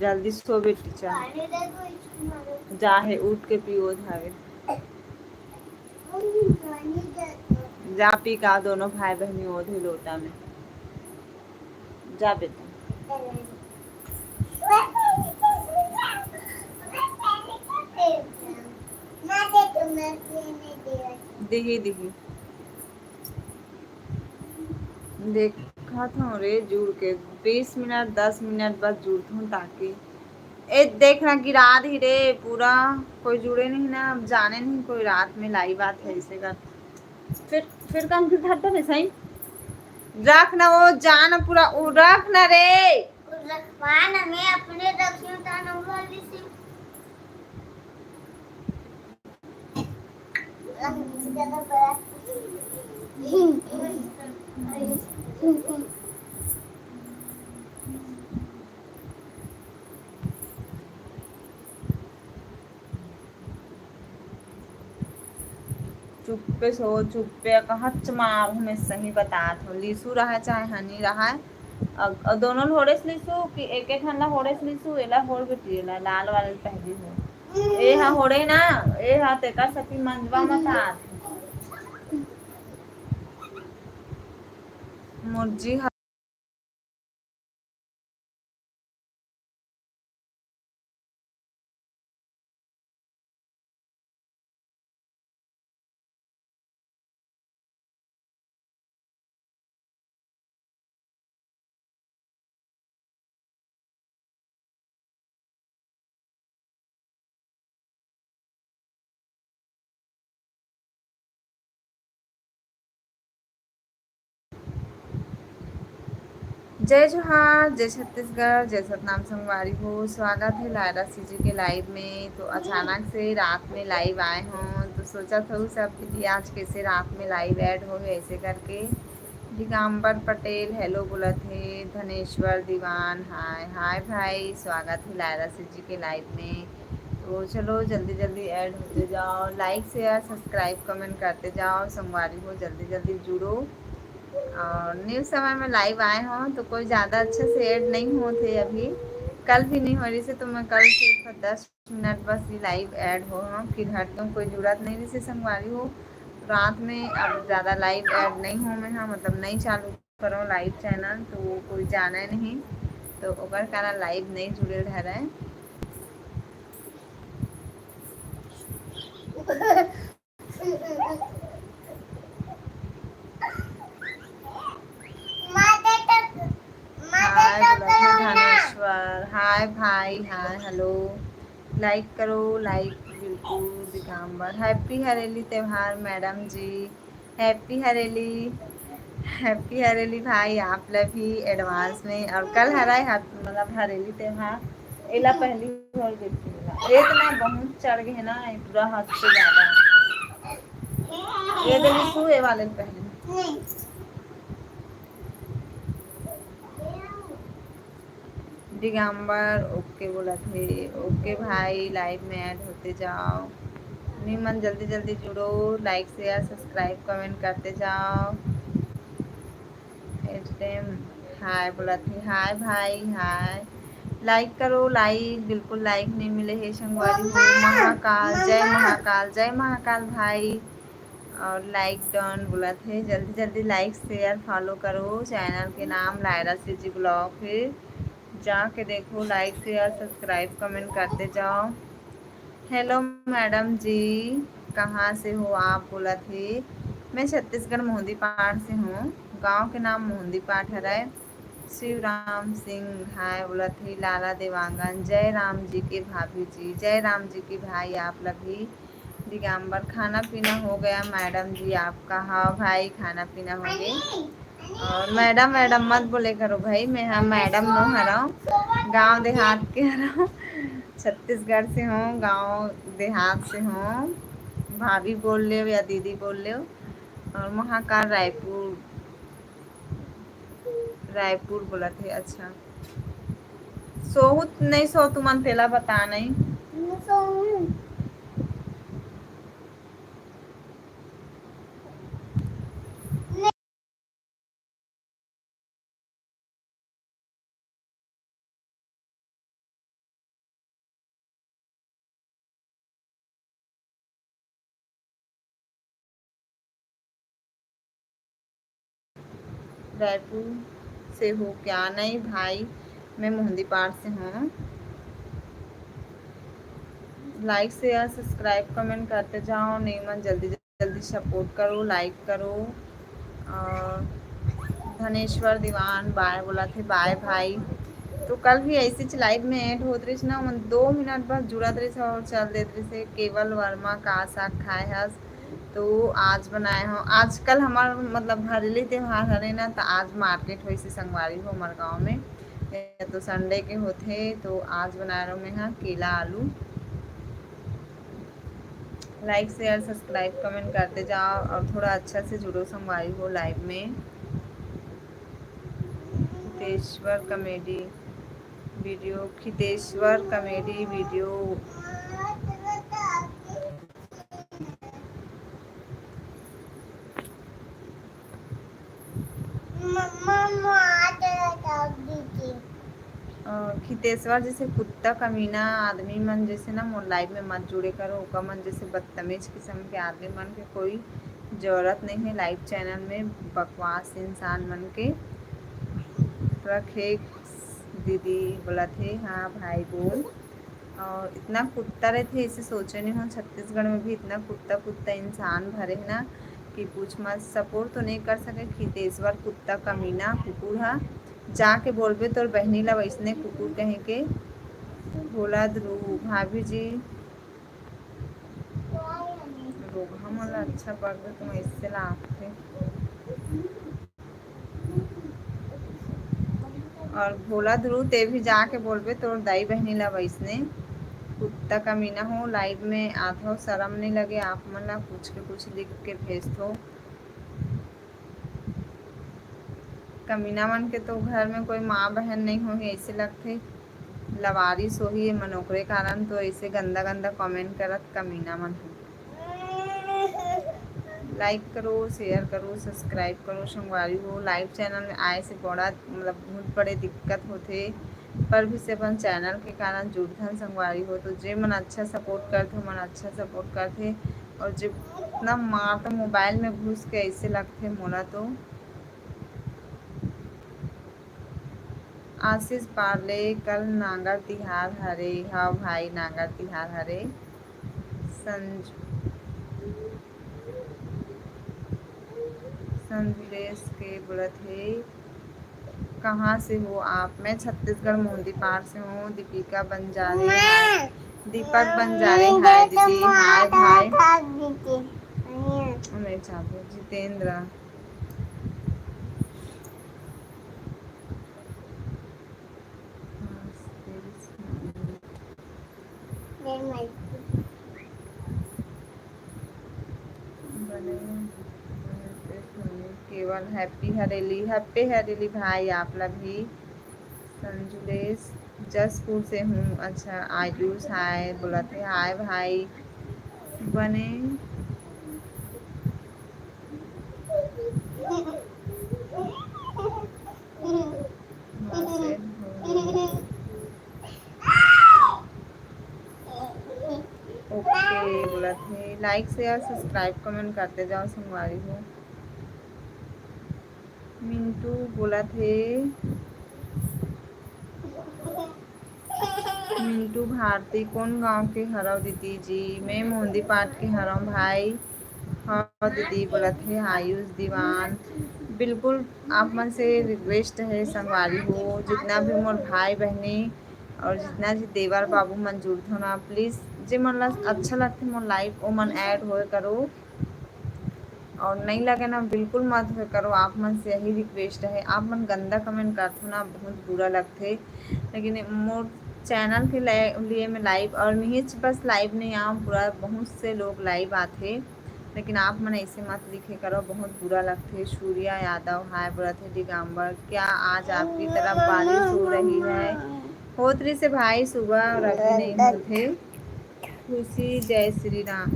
जल्दी सो बेटी चल जा है उठ के पियो धावे जा पी का दोनों भाई बहनी ओधे लोटा में जा बेटा दिही दिही देखा था रे जुड़ के 20 मिनट 10 मिनट बस जुड़ता हूँ ताकि ए देखना गिरा दी रे पूरा कोई जुड़े नहीं ना अब जाने नहीं कोई रात में लाई बात है इसे कर फिर काम की घाटा में सही रख ना वो जान पूरा रख ना रे रखवाना मैं अपने रखियो ताना वाली से ज्यादा बड़ा चुप्पे सो चुप्पे कहच मार हमें सही बात हो लीसू रहा चाहे हनी रहा दोनों होड़े से लीसू कि एक एक हन्ना होड़े से लीसू एला होड़ बेटी एला लाल वाले पहली हो ए हा होड़े ना ए हा तेका सकी मंजवा मत आ मुर्जी जय जोहार जय छत्तीसगढ़ जय सतनाम संगवारी हो स्वागत है लायरा सीजी के लाइव में। तो अचानक से रात में लाइव आए हों तो सोचा था सब कि आज कैसे रात में लाइव ऐड हो ऐसे करके। दिगंबर पटेल हेलो बोला थे। धनेश्वर दीवान हाय हाय भाई स्वागत है लायरा सीजी के लाइव में। तो चलो जल्दी जल्दी ऐड होते जाओ लाइक शेयर सब्सक्राइब कमेंट करते जाओ संगवारी हो जल्दी जल्दी जुड़ो। और न्यू समय में लाइव आए हों तो कोई ज़्यादा अच्छे से ऐड नहीं होते अभी कल भी नहीं हो रही से तो मैं कल सिर्फ 10 मिनट बस ही लाइव ऐड हो फिर हटूँ कोई जरूरत नहीं रही से संगवारी हो रात में अब ज़्यादा लाइव ऐड नहीं हो मैं हाँ मतलब नहीं चालू करो लाइव चैनल तो कोई जाना नहीं तो ओकर कारण लाइव नहीं जुड़े रह रहे हाय धनेश्वर हाय भाई हाय हेलो लाइक करो लाइक बिल्कुल दिगंबर हैप्पी हरेली त्यौहार मैडम जी हैप्पी हरेली भाई आप लोग भी एडवांस में और कल हराए मतलब हरेली त्यौहार एला पहली हो गई इतना बहुत चढ़ गए ना पूरा हद से ज़्यादा ये दिल्ली सुए वाले पहले दिगंबर ओके बोला थे ओके भाई लाइव में ऐड होते जाओ नीमन जल्दी जल्दी जुड़ो लाइक शेयर सब्सक्राइब कमेंट करते जाओ हाय बोला थी हाय भाई हाय लाइक करो लाइक बिल्कुल लाइक नहीं मिले है संगवारी हो महाकाल जय महाकाल भाई और लाइक डन बोला थे जल्दी जल्दी लाइक शेयर फॉलो करो चैनल के नाम लायरा सीजी ब्लॉग फिर जाके देखो लाइक शेयर सब्सक्राइब कमेंट करते जाओ। हेलो मैडम जी कहाँ से हो आप बोला थे मैं छत्तीसगढ़ मोहंदी पाठ से हूँ गांव के नाम मोहंदी पाठ है शिवराम सिंह हाय बोला थी लाला देवांगन जय राम जी के भाभी जी जय राम जी के भाई आप लगी दिगंबर खाना पीना हो गया मैडम जी आपका हाँ भाई खाना पीना हो गया और मैडम मैडम मत बोले करो भाई मैं हाँ मैडम नो हराऊँ गांव देहात के हराऊँ छत्तीसगढ़ से हूँ गांव देहात से हूँ भाभी बोल ले या दीदी बोल ले और महाकाल रायपुर बोला थे अच्छा सोहू नहीं सो तुमन पहला बता नहीं रायपुर से हो क्या? नहीं भाई, मैं मोहंदीपाड़ से हूँ। लाइक शेयर सब्सक्राइब कमेंट करते जाओ। नीमन जल्दी जल्दी सपोर्ट करो, लाइक करो। और धनेश्वर दीवान बाय बोला थे, बाय भाई। तो कल भी ऐसी लाइव में ऐड होत रही ना, 2 मिनट बस जुड़त रही और चल देत रही से। केवल वर्मा का साग खाए हस, तो आज बनाए हो। आजकल हमार मतलब हरेली त्योहार हरे ना, तो आज मार्केट हो से संगवारी हो हमारे गाँव में, तो संडे के होते, तो आज बना रहा हूँ मैं यहाँ केला आलू। लाइक शेयर सब्सक्राइब कमेंट करते जाओ और थोड़ा अच्छा से जुड़ो संगवारी हो लाइव में। खितेश्वर कॉमेडी वीडियो, खितेश्वर कॉमेडी वीडियो। खितेश्वर जैसे कुत्ता कमीना आदमी मन जैसे ना मोर लाइफ में मत जुड़े करो। ओका मन जैसे बदतमीज किस्म के आदमी मन के कोई जरूरत नहीं है लाइव चैनल में। बकवास इंसान मन के रखे। दीदी बोला थे, हाँ भाई बोल। और इतना कुत्ता रहते इसे सोचे नहीं हो, छत्तीसगढ़ में भी इतना कुत्ता कुत्ता इंसान भरे है ना कि पूछ मत। सपोर्ट तो नहीं कर सके। खितेश्वर कुत्ता कमीना कुकुर है, जाके बोलबे तोर बहनी ला वैसने कुकुर कहे के। बोला ध्रुव भाभी जी रोगा मोला अच्छा पड़ गया, तुम इससे ला थे। और भोला ध्रुव ते भी जाके बोलबे तोर दाई बहनी ला वैसने कुत्ता कमीना हो। लाइव में आते हो, शर्म नहीं लगे आप मन ला कुछ के कुछ लिख के भेज दो। कमीना मन के तो घर में कोई माँ बहन नहीं होगी ऐसे लगते। लवारिस होही मनोकरे कारण तो ऐसे गंदा गंदा कमेंट करत कमीना मन हो। लाइक करो शेयर करो सब्सक्राइब करो संगवारी हो। लाइव चैनल में आए से बड़ा मतलब बहुत बड़े दिक्कत होते, पर भी से अपन चैनल के कारण जुड़थन संगवारी हो। तो जे मन अच्छा सपोर्ट करते मन अच्छा सपोर्ट करते, और जो इतना मार तो मोबाइल में घुस के ऐसे लगते मोला तो। आशीष पार्ले कल नांगर तिहार हरे। हाँ भाई नांगर तिहार हरे। संदेश के बोलत है, कहाँ से हो आप? मैं छत्तीसगढ़ मोहंदीपाड़ से हूँ। दीपिका बंजारे हाय, दीपक बंजारे हाय दीदी, हाय भाई। नहीं चाहते जितेंद्र। केवल हैप्पी हरेली भाई आप लोग भी। संजुलेश जसपुर से हूँ। अच्छा आयुष हाय बोला थे, हाय भाई बने। ओके बोला थे, लाइक शेयर सब्सक्राइब कमेंट करते जाओ संगवारी हो। मिंटू बोला थे, मिंटू भारती कौन गांव के हराव दीदी जी? मैं मोहंदीपाड़ के हराव भाई। हाँ दीदी बोला थे। आयुष दीवान बिल्कुल आप मन से रिक्वेस्ट है संगवारी हो, जितना भी मोर भाई बहनी और जितना भी देवर बाबू मन जुड़ते हो ना, प्लीज़ जे मन ला अच्छा लगते मोर लाइव ओ मन ऐड हो करो, और नहीं लगे ना बिल्कुल मत हो करो। आप मन से यही रिक्वेस्ट है। आप मन गंदा कमेंट करते हो ना बहुत बुरा लगते, लेकिन मोर चैनल के लिए मैं लाइव और नहीं बस लाइव नहीं आऊँ, पूरा बहुत से लोग लाइव आते, लेकिन आप मन ऐसे मत लिखे करो, बहुत बुरा लगते। सूर्या यादव हाय व्रत है दिगंबर, क्या आज आपकी तरफ बारिश हो रही है? होतरी से भाई सुबह और अभी नहीं होते। खुशी जय श्री राम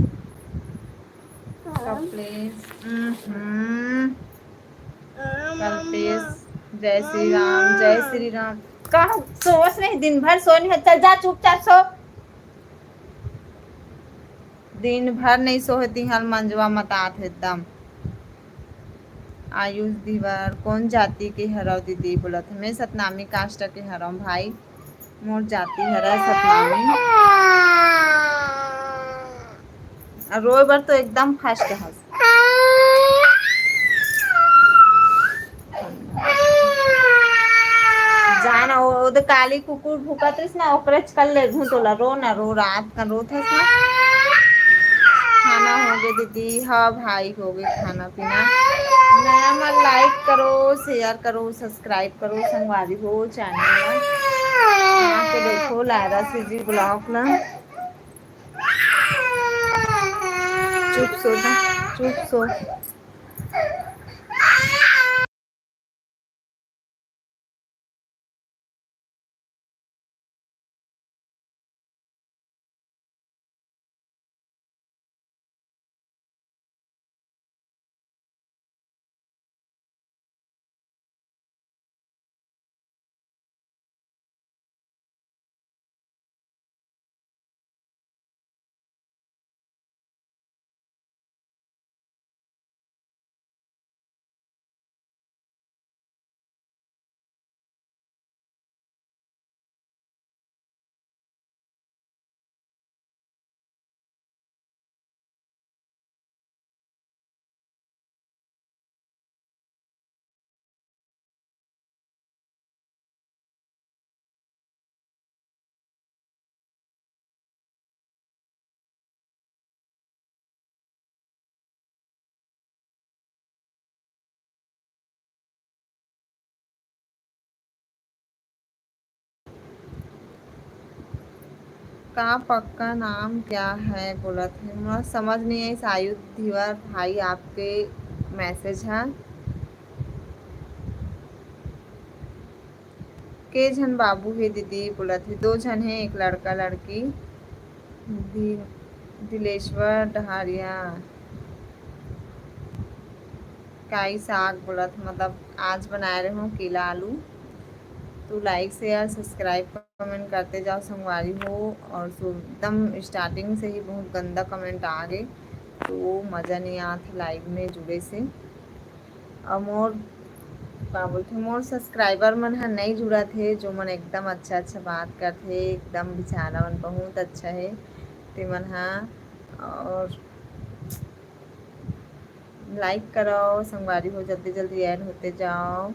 कल्पेश जय श्री राम जय श्री राम। कहा सोच नहीं, दिन भर सो नहीं, चल जा चुपचाप सो। दिन भर नहीं सोती हर मंजवा मतात एकदम। आयुष धीवर कौन जाति के हरव दीदी बोलत हमें सतनामी कास्ट के हरव भाई। मोर जाति हरा सतनामी। रोए बर तो एकदम फास्ट हस। जाना वो काली कुकुर भूकत रही ना ओकरे कल ले तोला रो ना रो रात का रोत हस ना। खाना हो गया दीदी। हाँ भाई हो गए खाना पीना। नया मन लाइक करो शेयर करो सब्सक्राइब करो संगवारी हो चैनल के देखो लायरा सीजी ब्लॉग ना। चुप सो ना चुप सो। का पक्का नाम क्या है बोलत है मुझे समझ नहीं आई। आयुध धीवर भाई आपके मैसेज है के झन बाबू है दीदी बोलत है। 2 जन है एक लड़का लड़की। दिलेश्वर डहारिया काई साग बोलत मतलब आज बनाए रहे हूँ केला आलू। तो लाइक शेयर सब्सक्राइब कमेंट करते जाओ संगवारी हो। और एकदम स्टार्टिंग से ही बहुत गंदा कमेंट आ गए तो मज़ा नहीं आता लाइव में जुड़े से। और मोर का बोलते मोर सब्सक्राइबर मन है नहीं जुड़ा थे जो मन एकदम अच्छा अच्छा बात करते एकदम बेचारा मन बहुत अच्छा है ते मन हा। और लाइक करो संगवारी हो जल्दी जल्दी ऐड होते जाओ।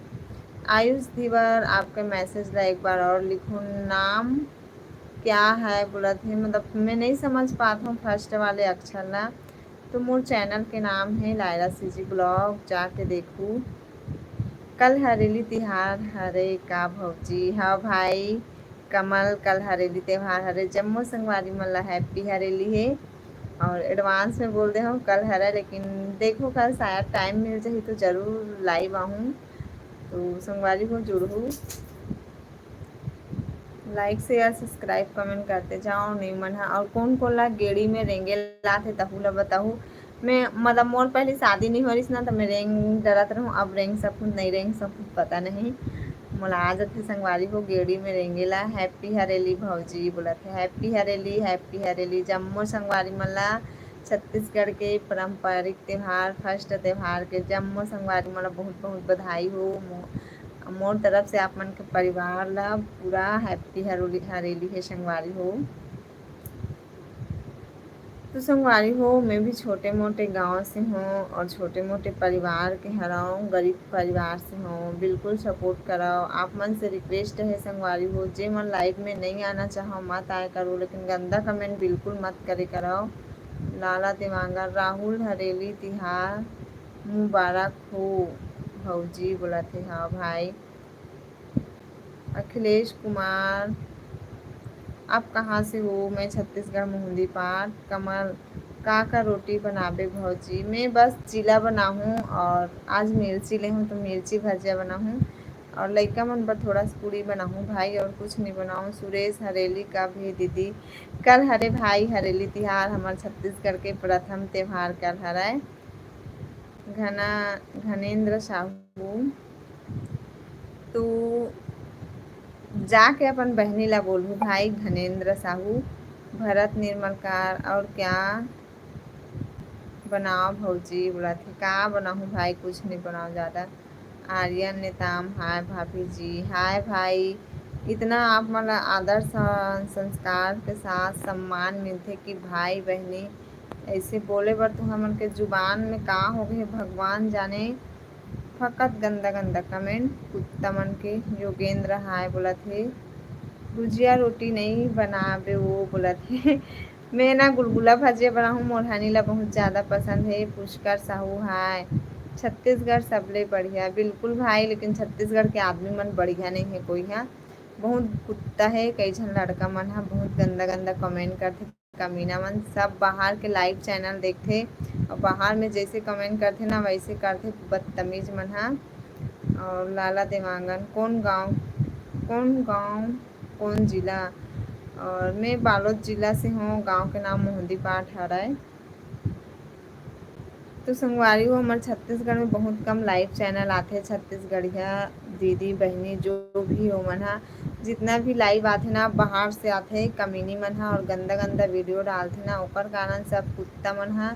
आयुष धीवर आपका मैसेज ला एक बार और लिखो नाम क्या है बोला थे मतलब मैं नहीं समझ पाता हूँ फर्स्ट वाले अक्षर ला। तो मोर चैनल के नाम है लायरा सीजी ब्लॉग जाके देखूँ। कल हरेली तिहार हरे का भौजी। हाँ भाई कमल कल हरेली त्योहार हरे जम्मू संगवारी मल्ला हैप्पी हरेली है। और एडवांस में बोल दे हूँ कल हरा लेकिन देखो कल शायद टाइम मिल जाए तो ज़रूर लाइव आऊँ। तो संगवारी को जुड़ू लाइक शेयर सब्सक्राइब कमेंट करते जाओ नहीं मन है। और कौन कौन ला गेड़ी में रेंगे लाते तहू ला बताऊँ। मैं मतलब मोर पहले शादी नहीं हो रही ना तो मैं रेंग डरत रहूँ अब रेंग सकूँ नहीं रेंग सकूँ पता नहीं। मोला आज थे संगवारी को गेड़ी में रेंगेला हैप्पी हरेली भौजी बोला थे हैप्पी हरेली जम्मू संगवारी मल्ला छत्तीसगढ़ के पारंपरिक त्यौहार फर्स्ट त्यौहार के जम्मू संगवारी मला बहुत बहुत बधाई हो। मोर तरफ से आप मन के परिवार ला पूरा हैप्पी हरेली है संगवारी हो। तो संगवारी हो मैं भी छोटे मोटे गांव से हूँ और छोटे मोटे परिवार के हराऊँ गरीब परिवार से हूँ बिल्कुल सपोर्ट कराओ। आप मन से रिक्वेस्ट है संगवारी हो जे मन लाइव में नहीं आना चाहो मत आए करो लेकिन गंदा कमेंट बिल्कुल मत करे कराओ। लाला देवांगर राहुल हरेली तिहार मुबारक हो भौजी बोला थे। हाँ भाई अखिलेश कुमार आप कहाँ से हो। मैं छत्तीसगढ़ मोहंदी पाठ। कमल का रोटी बनाबे भौजी मैं बस चिला बनाऊँ और आज मिर्ची ले हूँ तो मिर्ची भजिया बनाऊँ और लइका मन पर थोड़ा सा पूड़ी बनाऊँ भाई और कुछ नहीं बनाऊँ। सुरेश हरेली का भी दीदी कल हरे भाई हरेली तिहार हमारे छत्तीसगढ़ के प्रथम त्यौहार कल हराए। घनेन्द्र साहू तो जाके अपन बहनी ला बोलूँ भाई घनेन्द्र साहू भरत निर्मलकार और क्या बनाओ भौजी बोला थे का बनाऊँ भाई, कुछ नहीं बनाओ ज़्यादा। आर्यन नेताम हाय भाभी जी, हाय भाई। इतना आप मतलब आदर संस्कार के साथ सम्मान मिलते कि भाई बहनी ऐसे बोले बर तो हमन के जुबान में का हो गए भगवान जाने। फकत गंदा गंदा कमेंट कुत्ता मन के। योगेंद्र हाय बोला थे भुजिया रोटी नहीं बनावे वो बोला थे मैं ना गुलगुला भजिया बनाऊँ, मोरहानी ला बहुत ज़्यादा पसंद है। पुष्कर साहू हाय। छत्तीसगढ़ सबले बढ़िया, बिल्कुल भाई, लेकिन छत्तीसगढ़ के आदमी मन बढ़िया नहीं है कोई है, बहुत कुत्ता है। कई झन लड़का मन हा बहुत गंदा गंदा कमेंट करते, कमीना मन। सब बाहर के लाइव चैनल देखते और बाहर में जैसे कमेंट करते ना वैसे करते बदतमीज मन हा। और लाला देवांगन कौन गांव कौन जिला? और मैं बालोद जिला से हूँ, गांव के नाम मोहंदी पाठ हरय। तो संगवारी हो हमारे छत्तीसगढ़ में बहुत कम लाइव चैनल आते, छत्तीसगढ़िया दीदी बहनी जो भी हो मन हा, जितना भी लाइव आते ना बाहर से आते कमीनी मन हा और गंदा गंदा वीडियो डालते ना, ओकर कारण सब कुत्ता मन हा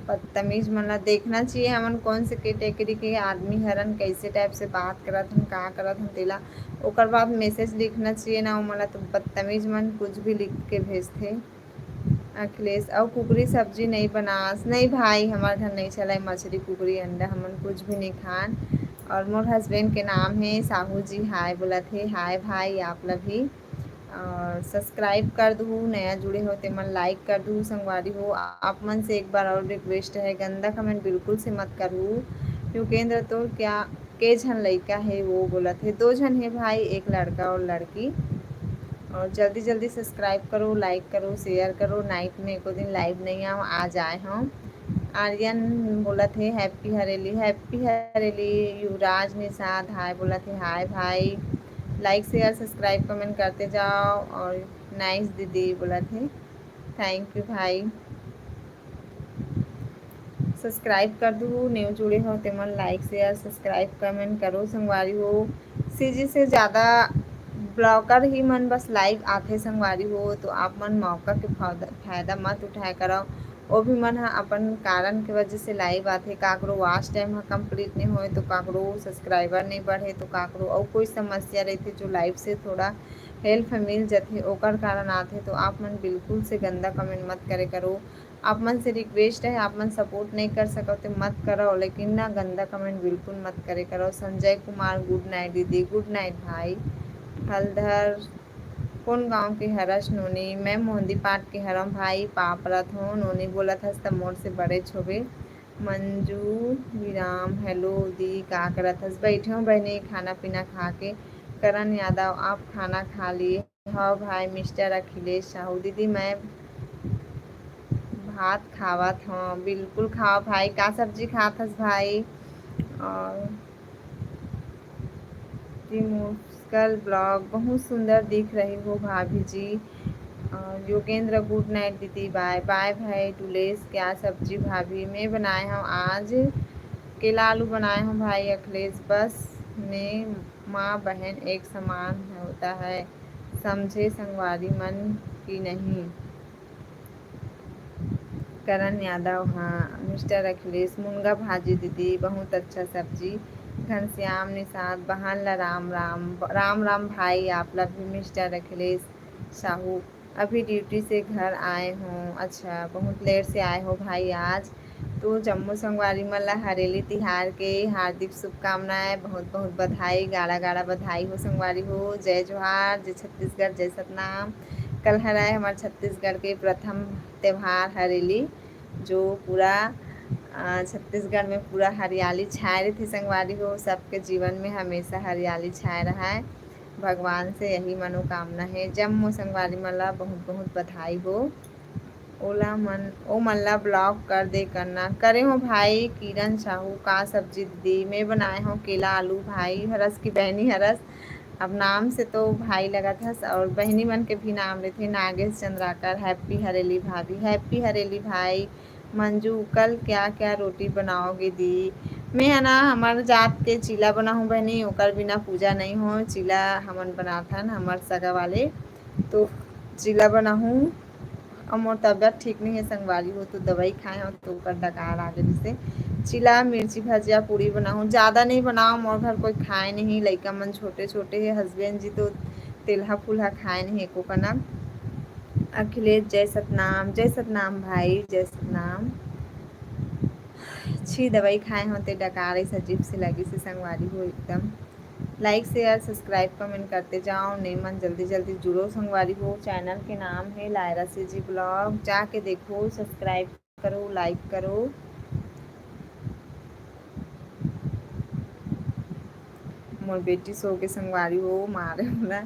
बदतमीज मन ला देखना चाहिए हमन कौन से कैटेगरी के आदमी हरन, कैसे टाइप से बात करत हन का करत हन तेला ओकर बाद मैसेज लिखना चाहिए ना। वो मला तो बदतमीज मन कुछ भी लिख के भेजते। अखिलेश और कुकरी सब्जी नहीं बनास? नहीं भाई, हमारे घर नहीं चला मछली कुकरी अंडा, हमन कुछ भी नहीं खान। और मोर हस्बैंड के नाम है साहू जी, हाय बोला थे। हाय भाई आप लोग भी। और सब्सक्राइब कर दूँ, नया जुड़े हो तो मन लाइक कर दूँ। संगवारी हो आप मन से एक बार और रिक्वेस्ट है, गंदा कमेंट बिल्कुल से मत करूँ। योगेंद्र तो क्या के झन लड़का है वो बोला थे? 2 झन है भाई, एक लड़का और लड़की। और जल्दी जल्दी सब्सक्राइब करो, लाइक करो, शेयर करो। नाइट में एको दिन लाइव नहीं आओ, आज आए हम। आर्यन बोला थे हैप्पी हरेली, हैप्पी हरेली। युवराज निषाद हाय बोला थे, हाय भाई। लाइक शेयर सब्सक्राइब कमेंट करते जाओ। और नाइस दीदी बोला थे, थैंक यू भाई। सब्सक्राइब कर दो, न्यू जुड़े हो तो मन लाइक शेयर सब्सक्राइब कमेंट करो। संगवारी हो सीजी से ज़्यादा ब्लॉगर ही मन बस लाइव आते संगवारी हो, तो आप मन मौका के फायदा मत उठाए करो। वो भी मन हा अपन कारण के वजह से लाइव आते, काकरो वॉच टाइम हा कंप्लीट नहीं होए तो काकरो सब्सक्राइबर नहीं बढ़े तो काकरो और कोई समस्या रहती जो लाइव से थोड़ा हेल्प मिल जाते ओकर कारण आते। तो आप मन बिल्कुल से गंदा कमेंट मत करे करो। आप मन से रिक्वेस्ट है, आप मन सपोर्ट नहीं कर सको तो मत करो, लेकिन ना गंदा कमेंट बिल्कुल मत करे करो। संजय कुमार गुड नाइट दीदी, गुड नाइट भाई। हलधर कौन गांव के हरस? नोनी मैं मोहंदी पाट के हरम भाई, पापरत हूँ। नोनी बोला था तब मोर से बड़े छोबे। मंजू विराम हेलो दी, का करत हस? बैठे हूँ बहनी खाना पीना खा के। करण यादव आप खाना खा लिए? हाँ भाई। मिस्टर अखिलेश साहू दीदी मैं भात खावत हूँ, बिल्कुल खाओ भाई। का सब्जी खात हस भाई? और मुस्कल ब्लॉग बहुत सुंदर दिख रही हो भाभी जी। और योगेंद्र गुड नाइट दीदी, बाय बाय भाई। डुलेस क्या सब्जी भाभी? मैं बनाए हूँ आज केला आलू बनाए हूँ भाई। अखिलेश बस में माँ बहन एक समान होता है, समझे संगवारी मन की नहीं। करण यादव हाँ। मिस्टर अखिलेश मुनगा भाजी दीदी बहुत अच्छा सब्जी। घनश्याम निषाद बहन ला राम राम, राम राम भाई आप लोग भी। मिस्टर अखिलेश साहू अभी ड्यूटी से घर आए हों? अच्छा बहुत लेट से आए हो भाई आज। तो जम्मू संगवारी मल्ला हरेली तिहार के हार्दिक शुभकामनाएं, बहुत बहुत बधाई, गाड़ा गाड़ा बधाई हो संगवारी हो। जय जोहार, जय छत्तीसगढ़, जय सतनाम। कल हराए हमारे छत्तीसगढ़ के प्रथम त्यौहार हरेली, जो पूरा छत्तीसगढ़ में पूरा हरियाली छाए रही थी संगवारी हो। सबके जीवन में हमेशा हरियाली छाए रहा है, भगवान से यही मनोकामना है। जम्मू संगवारी मल्ला बहुत बहुत बधाई हो। ओला मन ओ मल्ला ब्लॉक कर दे करना करे हो भाई। किरण साहू का सब्जी दीदी? मैं बनाए हूँ केला आलू भाई। हरस की बहनी हरस, अब नाम से तो भाई लगा था। और बहनी मन के भी नाम लेते नागेश चंद्राकर। हैप्पी हरेली भाभी, हैप्पी हरेली भाई। मंजू कल क्या क्या रोटी बनाओगे दी? मैं है ना हमारे जात के चीला बना हूँ बहनी, ओकर बिना पूजा नहीं हो। चीला हमन बनाथन हमार सगा वाले, तो चीला बना हूँ और मोर तबियत ठीक नहीं है संगवारी हो, तो दवाई खाए हो तो ऊपर डकार आ गए से चिला मिर्ची भजिया पूरी बनाऊँ, ज़्यादा नहीं बनाओ, मोर घर कोई खाए नहीं, लइका मन छोटे छोटे है, हस्बैंड जी तो तेल्हा फुलहा खाए नहीं एको का नाम। अखिलेश जय सतनाम भाई, जय सतनाम। छी दवाई खाए होते डकार ऐसा अजीब से लगी से संगवारी हो एकदम। लाइक शेयर सब्सक्राइब कमेंट करते जाओ, नहीं मन जल्दी जल्दी जुड़ो संगवारी हो। चैनल के नाम है लायरा सीजी ब्लॉग, जाके देखो, सब्सक्राइब करो, लाइक करो। मोर बेटी सो के संगवारी हो मारे होला।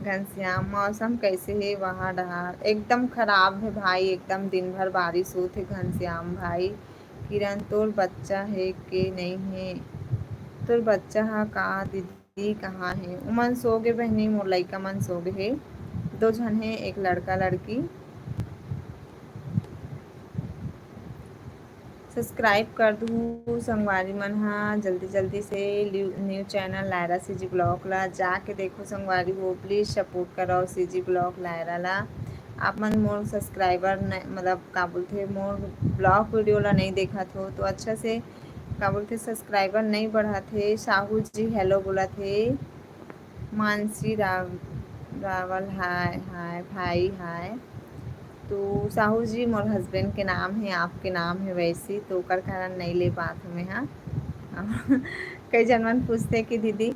घनश्याम मौसम कैसे है वहाँ डहार? एकदम खराब है भाई, एकदम दिन भर बारिश होती घनश्याम भाई। किरण तोर बच्चा है के नहीं है? तोर बच्चा हा का दीदी कहाँ है? उमन सो गे बहनी, मोर लइका मन सो गे है, दो झन है, एक लड़का लड़की। सब्सक्राइब कर दूँ संगवारी मन हाँ जल्दी जल्दी से। न्यू चैनल लायरा सीजी ब्लॉग ला जाके देखो संगवारी हो, प्लीज़ सपोर्ट करो सीजी ब्लॉग लायरा ला। आप मन मोर सब्सक्राइबर मतलब का बोलते मोर ब्लॉग वीडियो ला नहीं देखा हो तो अच्छा से का बोलते सब्सक्राइबर नहीं बढ़ा थे। साहू जी हेलो बोला थे। मानसी रावल हाय हाय भाई हाय। तो साहू जी मोर हस्बैंड के नाम है, आपके नाम है वैसे, तो ओकर कारण नहीं ले पात हमें हाँ। कई जनमन पूछते कि दीदी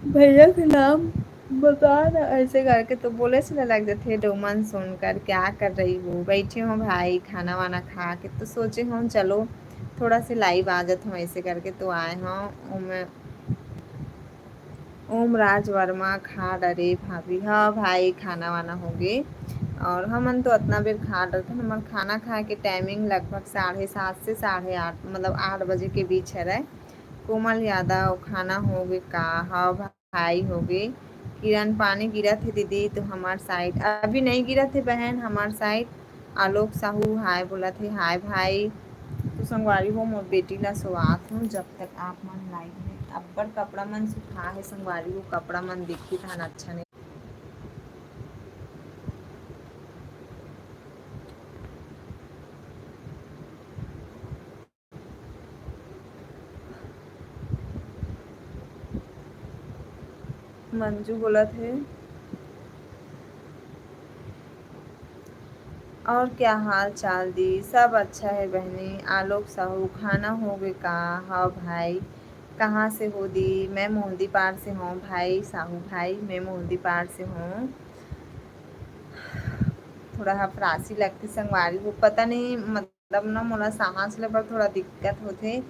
भैया के नाम बता ना ऐसे करके, तो बोले से लग जाते डोमन सुनकर क्या कर रही हो? बैठे हो भाई खाना वाना खा के, तो सोचे हम चलो थोड़ा से लाइव आ जाते हूँ ऐसे करके, तो आए हों। ओम राज वर्मा खा डरे भाभी, हाँ भाई खाना वाना हो गए और हमन तो उतना बेर खा डरते। हमार खाना खाए के टाइमिंग लगभग 7:30 से 8:30 मतलब 8 बजे के बीच है रहे। कोमल यादव खाना हो गए का? हाँ भाई हो गए। किरण पानी गिरा थे दीदी तो हमार साइड अभी नहीं गिरा थे बहन हमार साइड। आलोक साहू हाय बोला थे, हाय भाई। तो संगवारी हो मोर बेटी ला सुवात हूँ जब तक आप मन लाइव में अब्बड़ कपड़ा मन सुखा है संगवारी हो, कपड़ा मन दिखी था अच्छा नहीं। मंजू बोला थे और क्या हाल चाल दी? सब अच्छा है बहनी। आलोक साहू खाना हो गए का? हाँ भाई। कहाँ से हो दी? मैं मोहंदी पार से हूँ भाई साहू भाई, मैं मोहंदी पार से हूँ। थोड़ा हफरासी लगती संगवारी हो, पता नहीं मतलब ना मोला सांस ले पर थोड़ा दिक्कत होते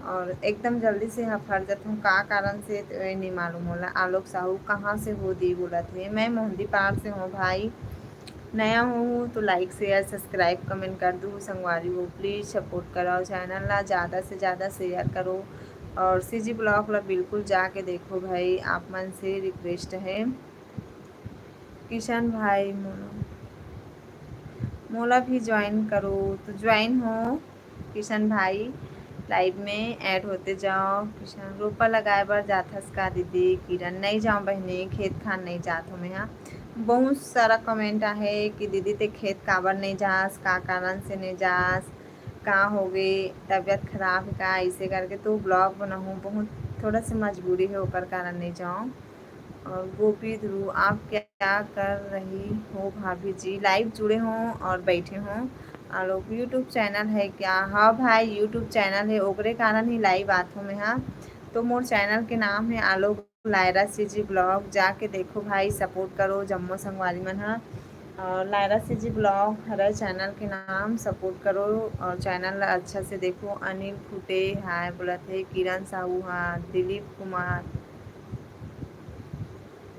और एकदम जल्दी से हफर जाता हूँ, का कारण से तो ये नहीं मालूम होला। आलोक साहू कहाँ से हो दी बोला थे? मैं मोहंदी पार से हूँ भाई। नया हूँ तो लाइक शेयर सब्सक्राइब कमेंट कर दूँ संगवारी हो, प्लीज़ सपोर्ट कराओ चैनल ला, ज़्यादा से ज़्यादा शेयर करो और सीजी ब्लॉग ला बिल्कुल जाके देखो भाई, आप मन से रिक्वेस्ट है। किशन भाई मोला भी ज्वाइन करो, तो ज्वाइन हो किशन भाई, लाइव में ऐड होते जाओ। किशन रोपा लगाए बर जाथस का दीदी? किरण नहीं जाऊँ बहनी, खेत खान नहीं जात हूँ मैं हाँ। बहुत सारा कमेंट आहे कि दीदी ते खेत काबर नहीं जास, का कारण से नहीं जास, का हो गए तबीयत खराब है का ऐसे करके, तो ब्लॉग बनाऊँ बहुत थोड़ा सी मजबूरी है ऊपर कारण नहीं जाऊँ। और गोपी ध्रुव आप क्या कर रही हो भाभी जी? लाइव जुड़े हों और बैठे हों। और यूट्यूब चैनल है क्या? हाँ भाई यूट्यूब चैनल है, ओकरे कारण ही लाइव आत हूँ मैं हाँ। तो मोर चैनल के नाम है आलोक लायरा सीजी ब्लॉग, जाके देखो भाई, सपोर्ट करो जम्मू संगवारी मन हाँ। और लायरा सीजी ब्लॉग हर चैनल के नाम सपोर्ट करो और चैनल अच्छा से देखो। अनिल फुटे हाय बोला थे। किरण साहू हाँ। दिलीप कुमार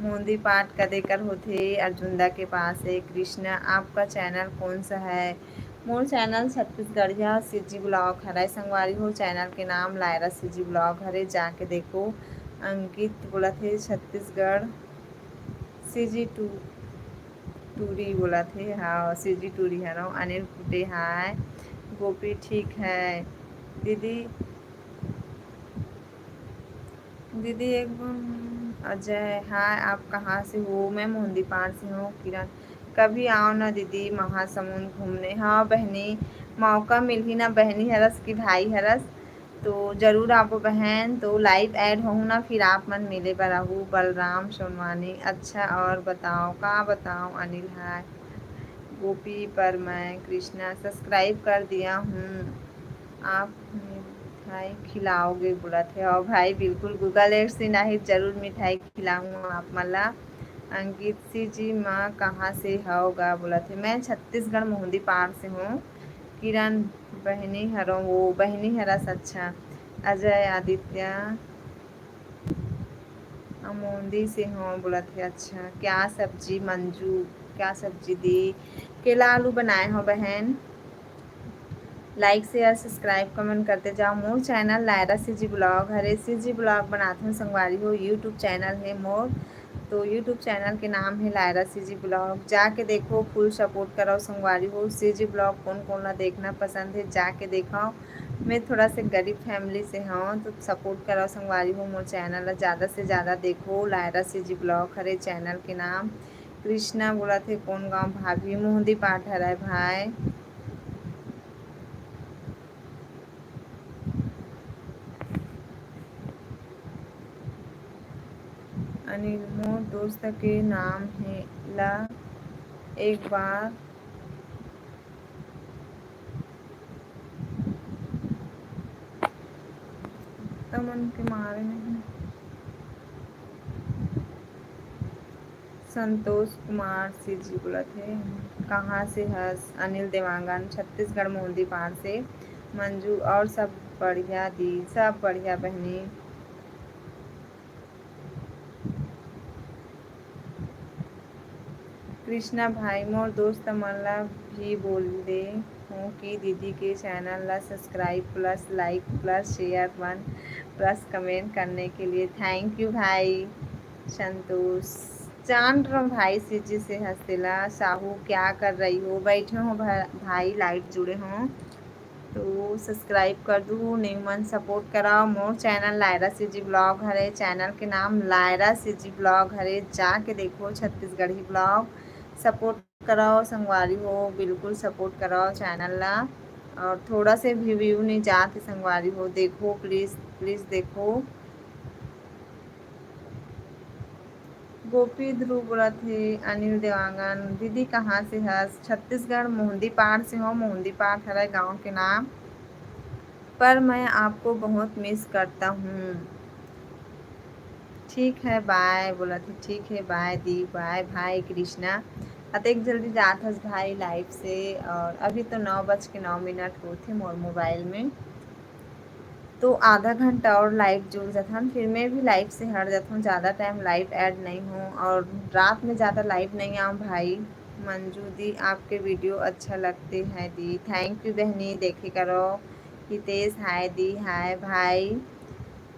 मोदी पाठ कदे कर होते? अर्जुनदा के पास है। कृष्णा आपका चैनल कौन सा है? मोर चैनल छत्तीसगढ़िया सीजी ब्लॉग हरे संगवारी हो, चैनल के नाम लायरा सीजी ब्लॉग हरे, जाके देखो। अंकित बोला थे छत्तीसगढ़ सीजी टूरी बोला थे, हाँ सीजी टूरी है ना। अनिल फुटे हाय। गोपी ठीक है दीदी। दीदी एक अजय हाय, आप कहाँ से हो? मैं मोहंदी पार से हूँ। किरण कभी आओ ना दीदी महासमुंद घूमने। हाँ बहनी, मौका मिल ही ना बहनी हरस की भाई हरस, तो ज़रूर आपको बहन तो लाइव ऐड होऊँ ना, फिर आप मन मिले बराहू। बलराम सोनवानी, अच्छा और बताओ का बताओ अनिल है गोपी पर मैं कृष्णा सब्सक्राइब कर दिया हूँ। आप मिठाई खिलाओगे बोला थे। और भाई बिल्कुल गूगल एड से नहीं, जरूर मिठाई खिलाऊँ आप मला। अंकित सी जी माँ कहाँ से होगा बोला थे। मैं छत्तीसगढ़ मोहंदी पार से हूँ। किरण बहनी हरो वो बहनी हरस, अच्छा। अजय आदित्य अमोंदी से हो बोला थे, अच्छा। क्या सब्जी मंजू, क्या सब्जी दी? केला आलू बनाए हो बहन। लाइक शेयर सब्सक्राइब कमेंट करते जाओ। मोर चैनल लायरा सी जी ब्लॉग हरे सी जी ब्लॉग बनाते हैं संगवारी हो। यूट्यूब चैनल है मोर, तो यूट्यूब चैनल के नाम है लायरा सी जी ब्लॉग। जाके देखो, फुल सपोर्ट करो संगवारी हो। सी जी ब्लॉग कौन कौन ला देखना पसंद है जाके देखो। मैं थोड़ा से गरीब फैमिली से हूँ, तो सपोर्ट करो संगवारी हो। मोर चैनल ज़्यादा से ज़्यादा देखो। लायरा सी जी ब्लॉग हरे चैनल के नाम। कृष्णा बोला थे कौन गाँव भाभी? मोहंदी पाठ हराय भाई। अनिल मोर दोस्त के नाम है ला एक बार तमन के मारे नहीं। संतोष कुमार सी जी बोला थे। कहाँ से हस? अनिल देवांगन छत्तीसगढ़ मोहंदी पार से। मंजू और सब बढ़िया दी, सब बढ़िया बहनी। कृष्णा भाई मोर दोस्त मन ला भी बोल दे हूँ कि दीदी के चैनल ला subscribe plus like plus share one plus comment करने के लिए। थैंक यू भाई संतोष। जान रहा हूँ भाई सीजी से हंसतेला। साहू क्या कर रही हो? बैठे हो भाई, लाइट जुड़े हों तो सब्सक्राइब कर दो। न्यू मन सपोर्ट कराओ। मोर चैनल लायरा सी जी ब्लॉग हरे, चैनल के नाम लायरा सी जी ब्लॉग हरे। जाके देखो छत्तीसगढ़ी ब्लॉग, सपोर्ट कराओ संगवारी हो, बिल्कुल सपोर्ट कराओ चैनल ला। और थोड़ा से भी व्यू नहीं जाते संगवारी हो, देखो प्लीज़ प्लीज़ देखो। गोपी ध्रुव बोला थे। अनिल देवांगन दीदी कहाँ से हस? छत्तीसगढ़ मोहंदी पार से हो। मोहंदी पार हरा गांव के नाम। पर मैं आपको बहुत मिस करता हूँ। ठीक है बाय बोला थी। ठीक है बाय दी, बाय भाई कृष्णा। अतेक जल्दी जात हस भाई लाइफ से। और अभी तो 9:09 होते मोर मोबाइल में, तो आधा घंटा और लाइव जुड़ जाता, फिर मैं भी लाइव से हट जाता हूँ। ज़्यादा टाइम लाइव ऐड नहीं हूँ और रात में ज़्यादा लाइव नहीं आऊँ भाई। मंजू दी आपके वीडियो अच्छा लगते हैं दी। थैंक यू बहनी, देखे करो। हितेश हाय दी, हाय भाई।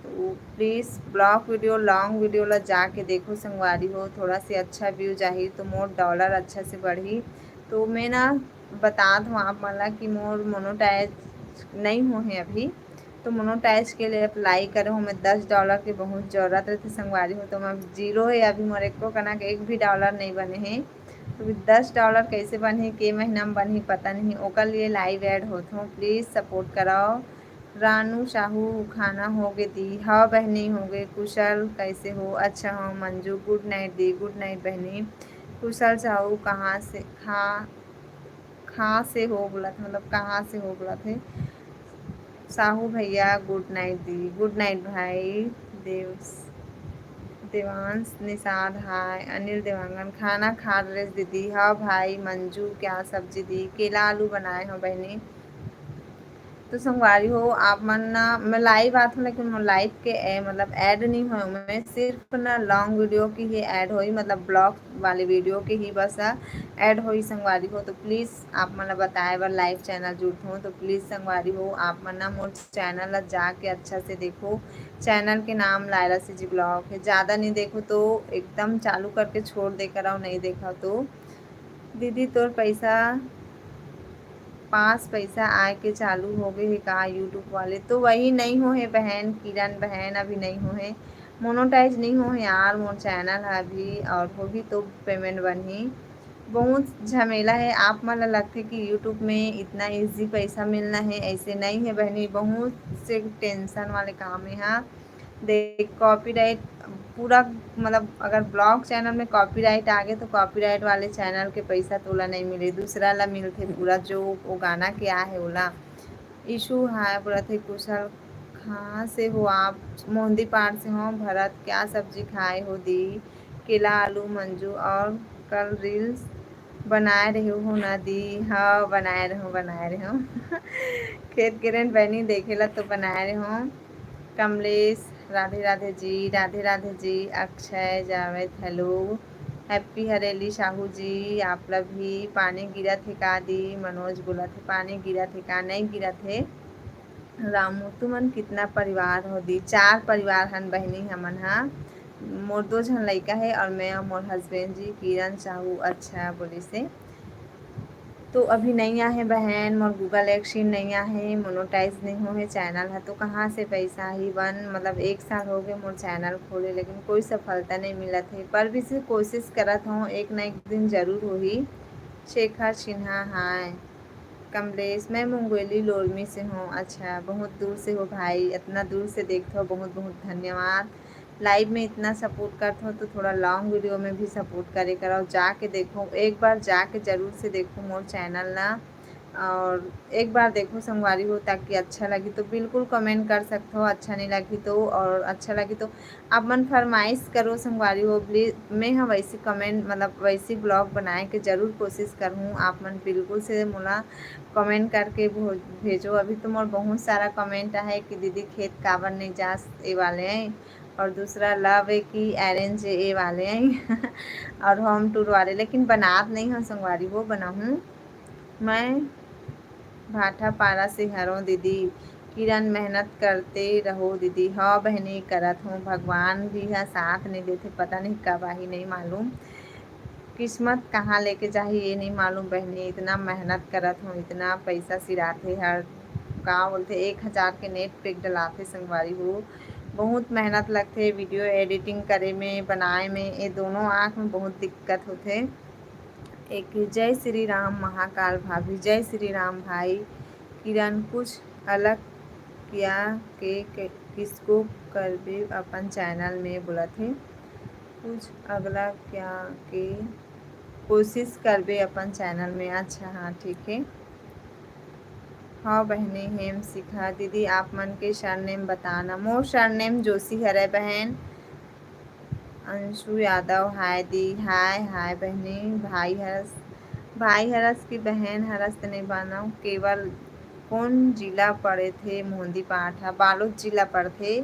तो please blog video long video ला जाके देखो संगवारी हो। थोड़ा से अच्छा व्यू चाहिए तो मोर डॉलर अच्छा से बढ़ी। तो मैं ना बता दूँ आप मला कि मोर मोनोटाइज नहीं हो है अभी, तो मोनोटाइज के लिए अप्लाई करे हूँ मैं। $10 की बहुत ज़रूरत रहती संगवारी हो, तो मैं जीरो है अभी। मोर एको कना के एक भी डॉलर नहीं बने हैं। तो $10 कैसे बने, के महीना में बनी पता नहीं। ओकर लिए लाइव ऐड होता हूँ, प्लीज़ सपोर्ट कराओ। रानू साहू खाना हो गए दी? हाँ बहनी हो गए। कुशल कैसे हो? अच्छा हो मंजू, गुड नाइट दी। गुड नाइट बहनी। कुशल साहू कहाँ से कहाँ से हो बोला था, मतलब कहाँ से हो बोला थे। साहू भैया गुड नाइट दी। गुड नाइट भाई। देव देवांश निषाद हाय। अनिल देवांगन खाना खा रहे दीदी? हाँ भाई। मंजू क्या सब्जी दी? केला आलू बनाए हो बहनी। तो संगवारी हो आप मन ना, मैं लाइव आत हूँ लेकिन लाइव के मतलब ऐड नहीं हो, मैं सिर्फ ना लॉन्ग वीडियो की ही ऐड हुई, मतलब ब्लॉग वाले वीडियो के ही बस ऐड हुई संगवारी हो। तो प्लीज़ आप मन बताए बार लाइव चैनल जुड़ते हो, तो प्लीज़ संगवारी हो आप मन ना मोर चैनल जाके अच्छा से देखो। चैनल के नाम लायरा सी जी ब्लॉग है। ज़्यादा नहीं देखो तो एकदम चालू करके छोड़ दे कर आओ, नहीं देखा तो। दीदी तोर पैसा पास पैसा आए के चालू हो गए है का यूट्यूब वाले? तो वही नहीं हो है बहन, किरण बहन अभी नहीं हो है, मोनोटाइज नहीं हो है यार मोर चैनल है अभी। और होगी तो पेमेंट बनी। बहुत झमेला है। आप मन ल लगथे कि यूट्यूब में इतना इजी पैसा मिलना है, ऐसे नहीं है बहनी। बहुत से टेंशन वाले काम है। हाँ देख, कॉपीराइट पूरा मतलब अगर ब्लॉग चैनल में कॉपीराइट आ गए तो कॉपीराइट वाले चैनल के पैसा तोला नहीं मिले, दूसरा ला मिलथे पूरा जो वो गाना के आ है ओला। इशू है बोला थे कुशल, कहाँ से हो आप? मोहंदी पार से हो। भरत, क्या सब्जी खाए हो दी? केला, आलू, मंजू। और कल रील्स बनाए रहे हो ना दी? हाँ बनाए रहे हो खेत किरण बहनी देखेला तो बनाए रहे हो। कमलेश, राधे राधे जी, राधे राधे जी। अक्षय, जावेद हेलो। हैप्पी हरेली साहू जी, आप लोग भी। पानी गिरा थे का दी? मनोज बोला थे पानी गिरा थे का? नहीं गिरा थे। रामू, तुमन कितना परिवार हो दी? 4 परिवार हन बहनी हमन। हाँ मोर 2 झन लड़का है और मैं और मोर हस्बैंड जी। किरण साहू, अच्छा बोले से। तो अभी नहीं आए बहन, मोर गूगल एक्सीन नहीं आए, मोनोटाइज नहीं हो है चैनल है तो कहाँ से पैसा ही बन। मतलब 1 साल हो गए मोर चैनल खोले, लेकिन कोई सफलता नहीं मिला थे। पर भी से कोशिश करत हूँ, एक ना एक दिन जरूर होही। शेखर सिन्हा, हाय। कमलेश, मैं मुंगेली लोरमी से हूँ। अच्छा, बहुत दूर से हो भाई, इतना दूर से देखते हो, बहुत बहुत धन्यवाद। लाइव में इतना सपोर्ट करते हो तो थोड़ा लॉन्ग वीडियो में भी सपोर्ट करे करो। जाके देखो, एक बार जाके ज़रूर से देखो मोर चैनल ना। और एक बार देखो संगवारी हो, ताकि अच्छा लगी तो बिल्कुल कमेंट कर सकते हो, अच्छा नहीं लगी तो। और अच्छा लगी तो आप मन फरमाइश करो संगवारी हो प्लीज़। मैं हाँ वैसे कमेंट मतलब वैसे ब्लॉग बनाए के ज़रूर कोशिश करूँ। आप मन बिल्कुल से मोला कमेंट करके भेजो। अभी तो मोर बहुत सारा कमेंट है कि दीदी खेत काबर नहीं जा, ए वाले हैं। और दूसरा लव है कि अरेंज ए वाले हैं और होम टूर वाले, लेकिन बनात नहीं हूँ संगवारी हो, बनाऊँ मैं। भाटा पारा से हरों दीदी। किरण, मेहनत करते रहो दीदी। हाँ बहनी करत हूँ, भगवान भी है साथ नहीं देते, पता नहीं कब आई नहीं मालूम। किस्मत कहाँ लेके जाही ये नहीं मालूम बहनी। इतना मेहनत करत हूँ, इतना पैसा सिराते हर का बोलते 1000 के नेट पैक डलाते संगवारी हो। बहुत मेहनत लगते वीडियो एडिटिंग करे में, बनाए में, ये दोनों आँख में बहुत दिक्कत होते। एक जय श्री राम महाकाल भाभी, जय श्री राम भाई। किरण, कुछ अलग किया के किसको करबे अपन चैनल में बोला थे? कुछ अगला क्या के कोशिश करबे अपन चैनल में। अच्छा हाँ ठीक है। हाँ बहनी, हेम सिखा दीदी आप मन के सरनेम बताना। मोर सरनेम जोशी हरे बहन। अंशु यादव, हाय दी। हाय हाय बहनी। भाई हरस की बहन हरस तो नहीं बनाओ। केवल कौन जिला पढ़े थे? मोहंदी पाठा, बालोद जिला पढ़ते।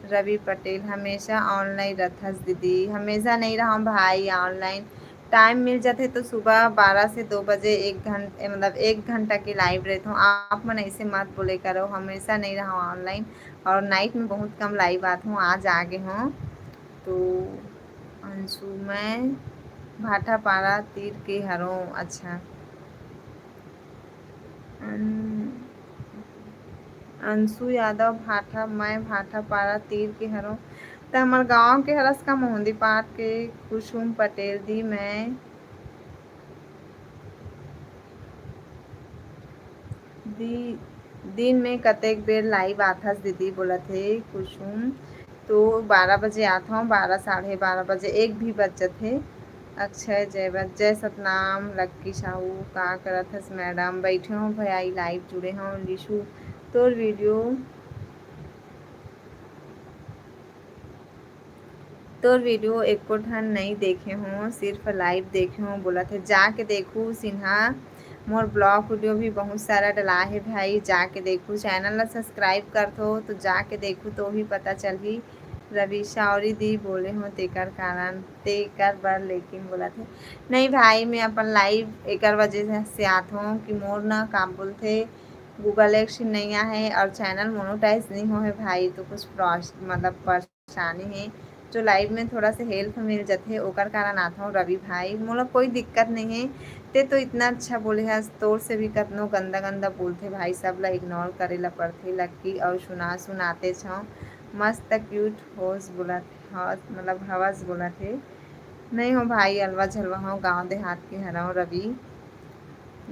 रवि पटेल, हमेशा ऑनलाइन रथस दीदी? हमेशा नहीं रहा भाई ऑनलाइन। टाइम मिल जाते तो सुबह 12 से 2 बजे 1 घंटे मतलब 1 घंटा की लाइव रहता हूँ। आप मन ऐसे मत बोले करो, हमेशा नहीं रहा ऑनलाइन। और नाइट में बहुत कम लाइव आती हूँ, आज आगे हूँ तो। अंशु, मैं भाटापारा तीर के हरों। अच्छा, अंशु यादव भाटा, मैं भाटापारा तीर के हरों तो हमारे गांव के हरस का मोहंदी पाठ के। कुसुम पटेल दी, मैं दी दिन में कतेक बेर लाइव आथस दीदी बोला थे कुसुम? तो 12 बजे आता हूँ, 12 साढ़े 12 बजे, 1 भी बज जाते। अक्षय, जयवत, जय सतनाम। लक्की साहू, का करत हस मैडम? बैठे हो भैया लाइव जुड़े हों। लिशु, तोर वीडियो एको ठन नहीं देखे हों, सिर्फ लाइव देखे हों बोला थे। जाके देखूँ सिन्हा, मोर ब्लॉग वीडियो भी बहुत सारा डला है भाई, जाके देखूँ। चैनल ला सब्सक्राइब कर दो तो जाके देखूँ तो ही पता चलही। रवि शावरी दी बोले हो तेकर कारण तेकर बर, लेकिन बोला थे नहीं भाई मैं अपन लाइव एकर वजह से आत हूँ कि मोर ना काम बोलते गूगल एक्शन नहीं है और चैनल मोनोटाइज नहीं हो है भाई, तो कुछ मतलब परेशानी है। जो लाइव में थोड़ा सा हेल्प मिल जाते ओकर कारण आता हूँ। रवि भाई, मोला कोई दिक्कत नहीं है, ते तो इतना अच्छा बोले है, तोर से भी कतनो गंदा गंदा बोलते भाई, सब ला इग्नोर करे ला पड़थे। लक्की, और सुनाते छो मस्त क्यूट होस बोला थे, मतलब हवस बोला थे। नहीं हो भाई, अलवा झलवा हो, गांव देहात के हरा रवि।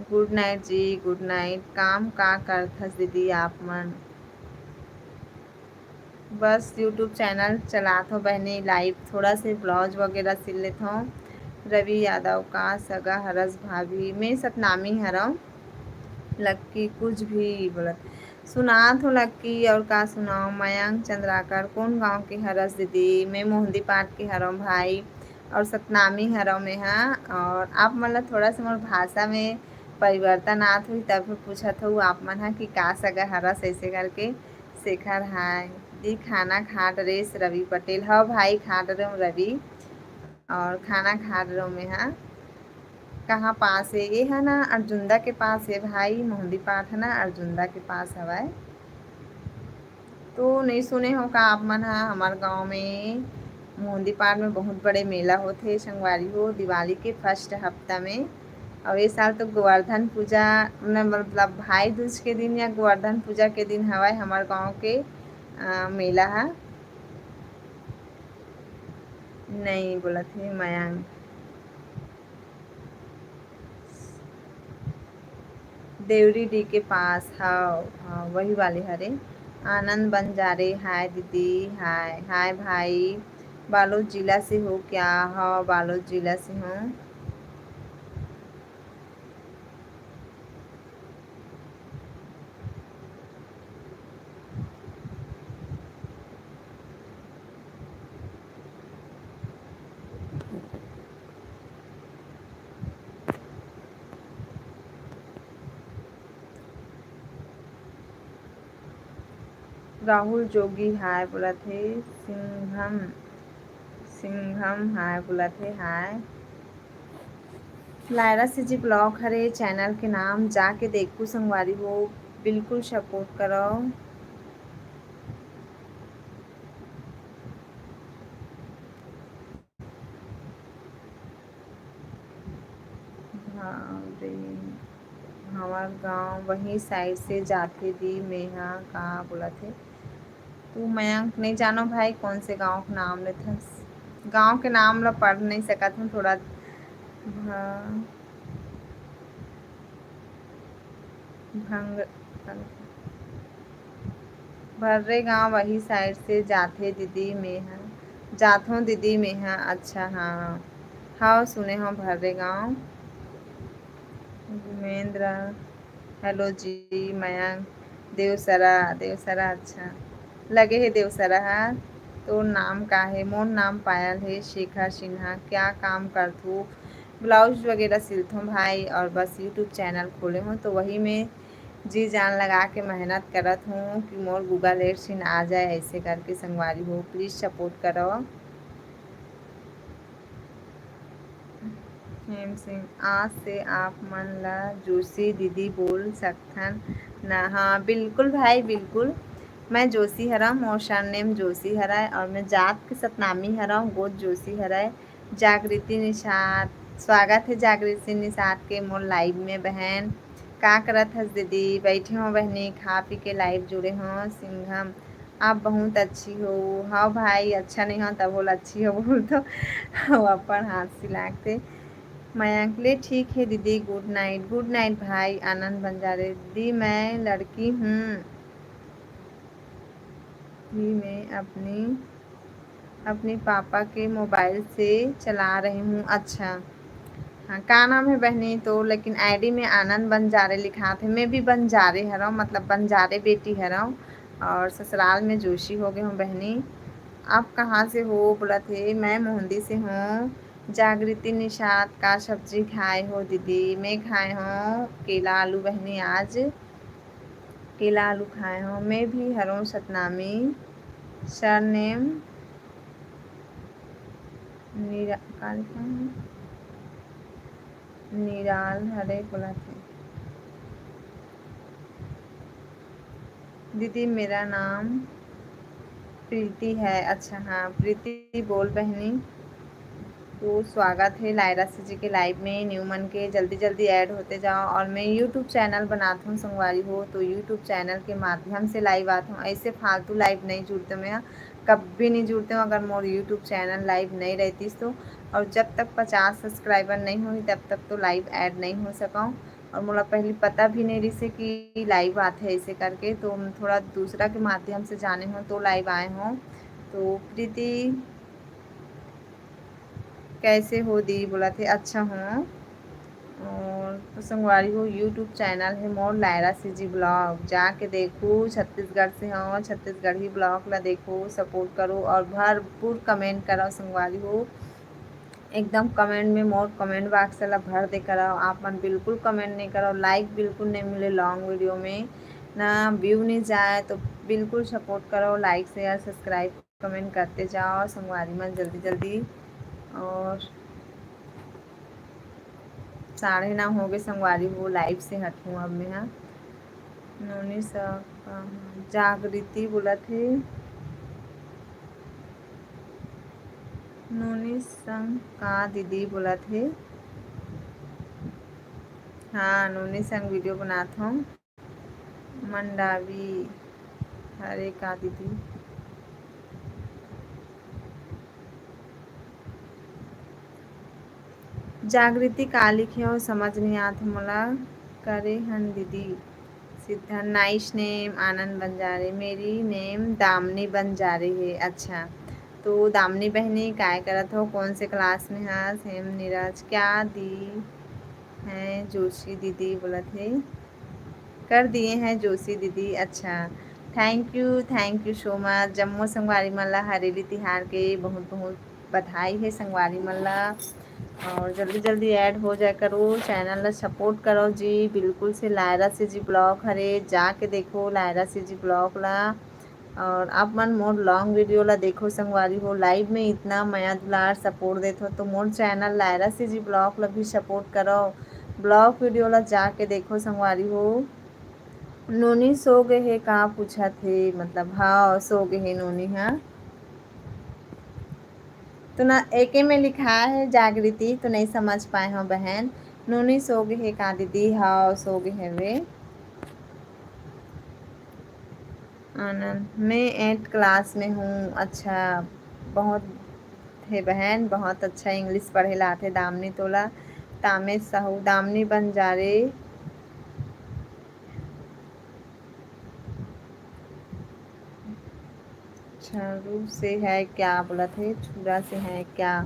गुड नाइट जी, गुड नाइट। काम का करत हस दीदी आप मन? बस यूट्यूब चैनल चलात हो बहनी, लाइव थोड़ा से ब्लाउज वगैरह सिल लेत हूँ। रवि यादव का सगा हरस भाभी, मैं सतनामी हरव। लक्की कुछ भी बोलत सुनात हो लक्की, और का सुनाओ? मयंक चंद्राकर कौन गांव के हरस दीदी? मैं मोहंदी पाट के हरव भाई, और सतनामी हरव में। हाँ, और आप मतलब थोड़ा सा मोर भाषा में परिवर्तन आत हुई, तब फिर पूछत हूँ आप मन हा कि का सगा हरस ऐसे करके। शेखर हाय दी, खाना खाट रेस रवि पटेल। हाँ भाई खाट रहे हूँ रवि, और खाना खा रहे हूँ मैं। हाँ, कहाँ पास है? ये है ना अर्जुंदा के पास है भाई, मोहंदी पाठ है ना अर्जुंदा के पास हवाए। तो नहीं सुने हो का आप मन? हा, हमार गांव में मोहंदी पाठ में बहुत बड़े मेला होते संगवारी हो, दिवाली के फर्स्ट हफ्ता में। और ये साल तो गोवर्धन पूजा मतलब भाई दूज के दिन या गोवर्धन पूजा के दिन हवाए हमार गांव के मेला है। नहीं बोला थे मयंक। देवरी डी के पास, हाँ हाँ वही वाले हरे। आनंद बंजारे हाय दीदी, हाय हाय भाई। बालोद जिला से हो क्या? हाँ बालोद जिला से हूँ। राहुल जोगी हाय बोला थे। सिंघम सिंघम हाय बोला थे। हाय लायरा से जी ब्लॉग हरे चैनल के नाम जाके देखू संगवारी हो, बिल्कुल सपोर्ट करो। हाँ रे, हमार गांव वही साइड से जाते दी मेहा कहाँ बोला थे। तू मयंक नहीं जानो भाई कौन से गांव का नाम लेते? गांव के नाम ला पढ़ नहीं सकत हूँ थोड़ा। हाँ, भंग भर्रे गांव वही साइड से जाते दीदी में है। जात हूँ दीदी में है। अच्छा हाँ, हाँ सुने हो भर्रे गांव। धर्मेंद्र हेलो जी। मयंक देवसरा, देवसरा अच्छा लगे है देवसरा है। तो नाम का है? मोर नाम पायल है। शेखर सिन्हा क्या काम करतू? ब्लाउज वगैरह सिलता हूँ भाई, और बस यूट्यूब चैनल खोले हूँ तो वही में जी जान लगा के मेहनत करत हूँ कि मोर गूगल एड्स आ जाए, ऐसे करके संगवारी हो प्लीज़ सपोर्ट करो। हेम सिंह आज से आप मन ला जोशी दीदी बोल सकथन ना? हाँ बिल्कुल भाई बिल्कुल। मैं जोशी हरा, मोर सरनेम जोशी हरा है, और मैं जात के सतनामी हरा हूँ, गोद जोशी हरा है। जागृति निषाद, स्वागत है जागृति निषाद के मोर लाइव में बहन। का करत हस दीदी? बैठे हो बहनी, खा पी के लाइव जुड़े हो। सिंघम आप बहुत अच्छी हो। हाँ भाई अच्छा नहीं हो तब बोल अच्छी हो बोल तो अपन हाथ सिलाते। मयंक ले ठीक है दीदी, गुड नाइट। गुड नाइट भाई। आनंद बंजारे दी, मैं लड़की हूँ भी, मैं अपनी अपने पापा के मोबाइल से चला रही हूँ। अच्छा हाँ, का नाम है बहनी? तो लेकिन आईडी में आनंद बंजारे लिखा थे। मैं भी बंजारे हरा हूँ, मतलब बंजारे बेटी हरा हूँ, और ससुराल में जोशी हो गए हूँ बहनी। आप कहाँ से हो बोला थे? मैं मोहंदी से हूँ। जागृति निषाद का सब्जी खाए हो दीदी? मैं खाए हूँ केला आलू बहनी, आज केला आलू खाए हूँ। मैं भी हरों सतनामी, सरनेम नीरा का लिखा है? निराल हरे बोला थे दीदी, मेरा नाम प्रीति है। अच्छा हाँ प्रीति बोल बहनी। तो स्वागत है लायरा जी के लाइव में। न्यूमन के जल्दी जल्दी ऐड होते जाओ, और मैं यूट्यूब चैनल बनाता हूँ संगवारी हो, तो यूट्यूब चैनल के माध्यम से लाइव आता हूँ, ऐसे फालतू लाइव नहीं जुड़ते मैं। कभी नहीं जुड़ते हो अगर मोर यूट्यूब चैनल लाइव नहीं रहती तो। और जब तक 50 सब्सक्राइबर नहीं हुई तब तक तो लाइव ऐड नहीं हो सका। और मोला पहले पता भी नहीं रही से कि लाइव आते हैं ऐसे करके, तो हम थोड़ा दूसरा के माध्यम से जाने हों तो लाइव आए हों। तो प्रीति कैसे हो दी, बोला थे अच्छा हूँ। और तो संगवारी हो यूट्यूब चैनल है मोर लायरा सीजी ब्लॉग, जाके देखो। छत्तीसगढ़ से हो, छत्तीसगढ़ी ब्लॉग ला देखो, सपोर्ट करो और भरपूर कमेंट करो संगवारी हो। एकदम कमेंट में मोर कमेंट बॉक्स ला भर दे करो। आप मन बिल्कुल कमेंट नहीं करो, लाइक बिल्कुल नहीं मिले लॉन्ग वीडियो में ना, व्यू नहीं जाए तो बिल्कुल सपोर्ट करो। लाइक शेयर सब्सक्राइब कमेंट करते जाओ संगवारी मन जल्दी जल्दी। और 9:30 हो गए संगवारी वो, लाइव से हटूँ अब मैं। हाँ नोनी सब जागृति बोला थे, नोनी संग का दीदी बोला थे। हाँ नोनी संग वीडियो बनाता हूँ। मंडावी हरे का दीदी, जागृति का लिखे हो समझ नहीं आता मोला। करे हन दीदी सिद्धा, नाइस नेम आनंद बंजारे, मेरी नेम दामनी बंजारे है। अच्छा तो दामनी बहनी काय करत हो, कौन से क्लास में है। सेम नीरज क्या दी हैं जोशी दीदी बोला थे, कर दिए हैं जोशी दीदी। अच्छा thank you so much. Jammu संगवारी मल्ला हरेली तिहार के बहुत बहुत बधाई है संगवारी मल्ला। और जल्दी जल्दी ऐड हो जाए करो, चैनल ला सपोर्ट करो जी बिल्कुल से। लायरा से जी ब्लॉग हरे जाके देखो लायरा से जी ब्लॉग ला। और आप मन मोर लॉन्ग वीडियो ला देखो संगवारी हो, लाइव में इतना माया दुलार सपोर्ट देते हो तो मोर चैनल लायरा से जी ब्लॉग ला भी सपोर्ट करो। ब्लॉग वीडियो ला जाके देखो संगवारी हो। नोनी सो गए है कहाँ पूछा थे, मतलब हाँ सो गए है नोनी। हाँ तो ना एक में लिखा है जागृति तो नहीं समझ पाए हो बहन। नोनी सो गए है कहाँ दीदी, हाँ सो गए है वे। आनंद मैं 8 क्लास में हूँ। अच्छा बहुत है बहन, बहुत अच्छा इंग्लिश पढ़े लाते। दामनी तोला तामे साहू दामनी बंजारे, छरू से है क्या बोला थे, छुरा से है क्या।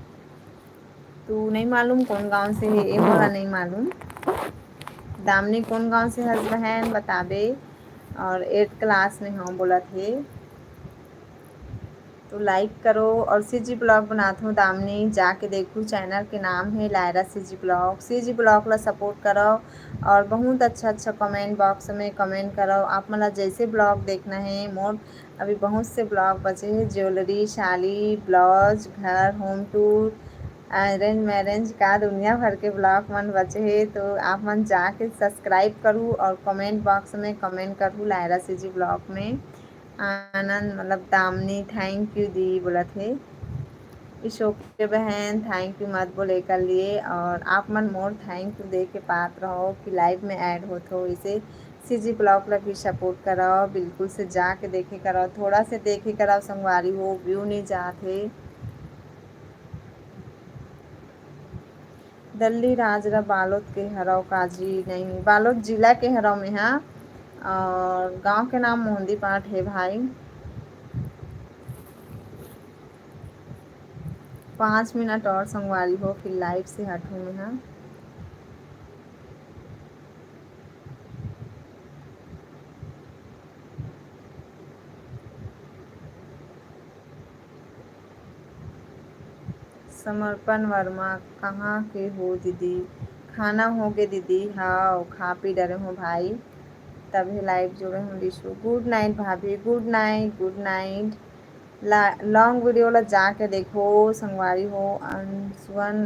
तू नहीं मालूम कौन गांव से है, ये बोला नहीं मालूम। दामनी कौन गांव से है बहन बता दे। और 8 क्लास में हूँ बोला थे तो लाइक करो। और सीजी ब्लॉग बनाता हूँ दामनी, जाके देखो चैनल के नाम है लायरा सीजी ब्लॉग। सीजी ब्लॉग ला सपोर्ट करो और बहुत अच्छा अच्छा कमेंट बॉक्स में कमेंट करो। आप मतलब जैसे ब्लॉग देखना है मोर अभी बहुत से ब्लॉग बचे हैं, ज्वेलरी शाली ब्लाउज घर होम टूर अरेंज मैरेंज का दुनिया भर के ब्लॉग मन बचे हैं। तो आप मन जाके सब्सक्राइब करूँ और कमेंट बॉक्स में कमेंट करूँ लायरा सीजी ब्लॉग में। आनंद मतलब दामनी थैंक यू दी बोला थे। अशोक के बहन थैंक यू मत बोले कर लिए। और आप मन मोर थैंक यू दे के पात्र रहो कि लाइव में ऐड हो तो इसे सीजी ब्लॉग ला भी सपोर्ट कराओ बिल्कुल से, जाके देखे कराओ, थोड़ा से देखे कराओ संगवारी हो, व्यू नहीं जाते। दिल्ली राजरा बालोद के हराव काजी नहीं, बालोद जिला के हराव में। हाँ और गांव के नाम मोहंदी पाठ है भाई। 5 मिनट और संगवारी हो फिर लाइव से हटूँ मैं। हाँ समर्पण वर्मा कहाँ के हो दीदी, खाना हो गए दीदी, हाँ खा पी डरे हो भाई तभी लाइव जुड़े हूँ। डिशू गुड नाइट भाभी, good night good night. Long video ला जाके देखो संगवारी हो। अंशुवन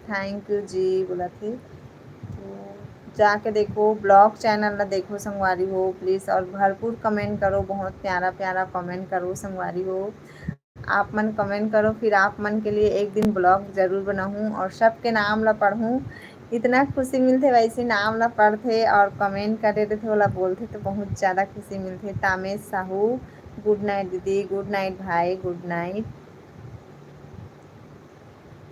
थैंक यू जी बोला थी तो जाके देखो, ब्लॉग चैनल ला देखो संगवारी हो प्लीज़। और भरपूर कमेंट करो, बहुत प्यारा प्यारा कमेंट करो संगवारी हो। आप मन कमेंट करो फिर आप मन के लिए एक दिन ब्लॉग ज़रूर बनाऊँ और सबके नाम ला पढ़ूँ। इतना खुशी मिलते वैसे नाम ला पढ़ते और कमेंट करे थे वाला बोलते तो बहुत ज़्यादा खुशी मिलते। तामेश साहू गुड नाइट दीदी, गुड नाइट भाई, गुड नाइट।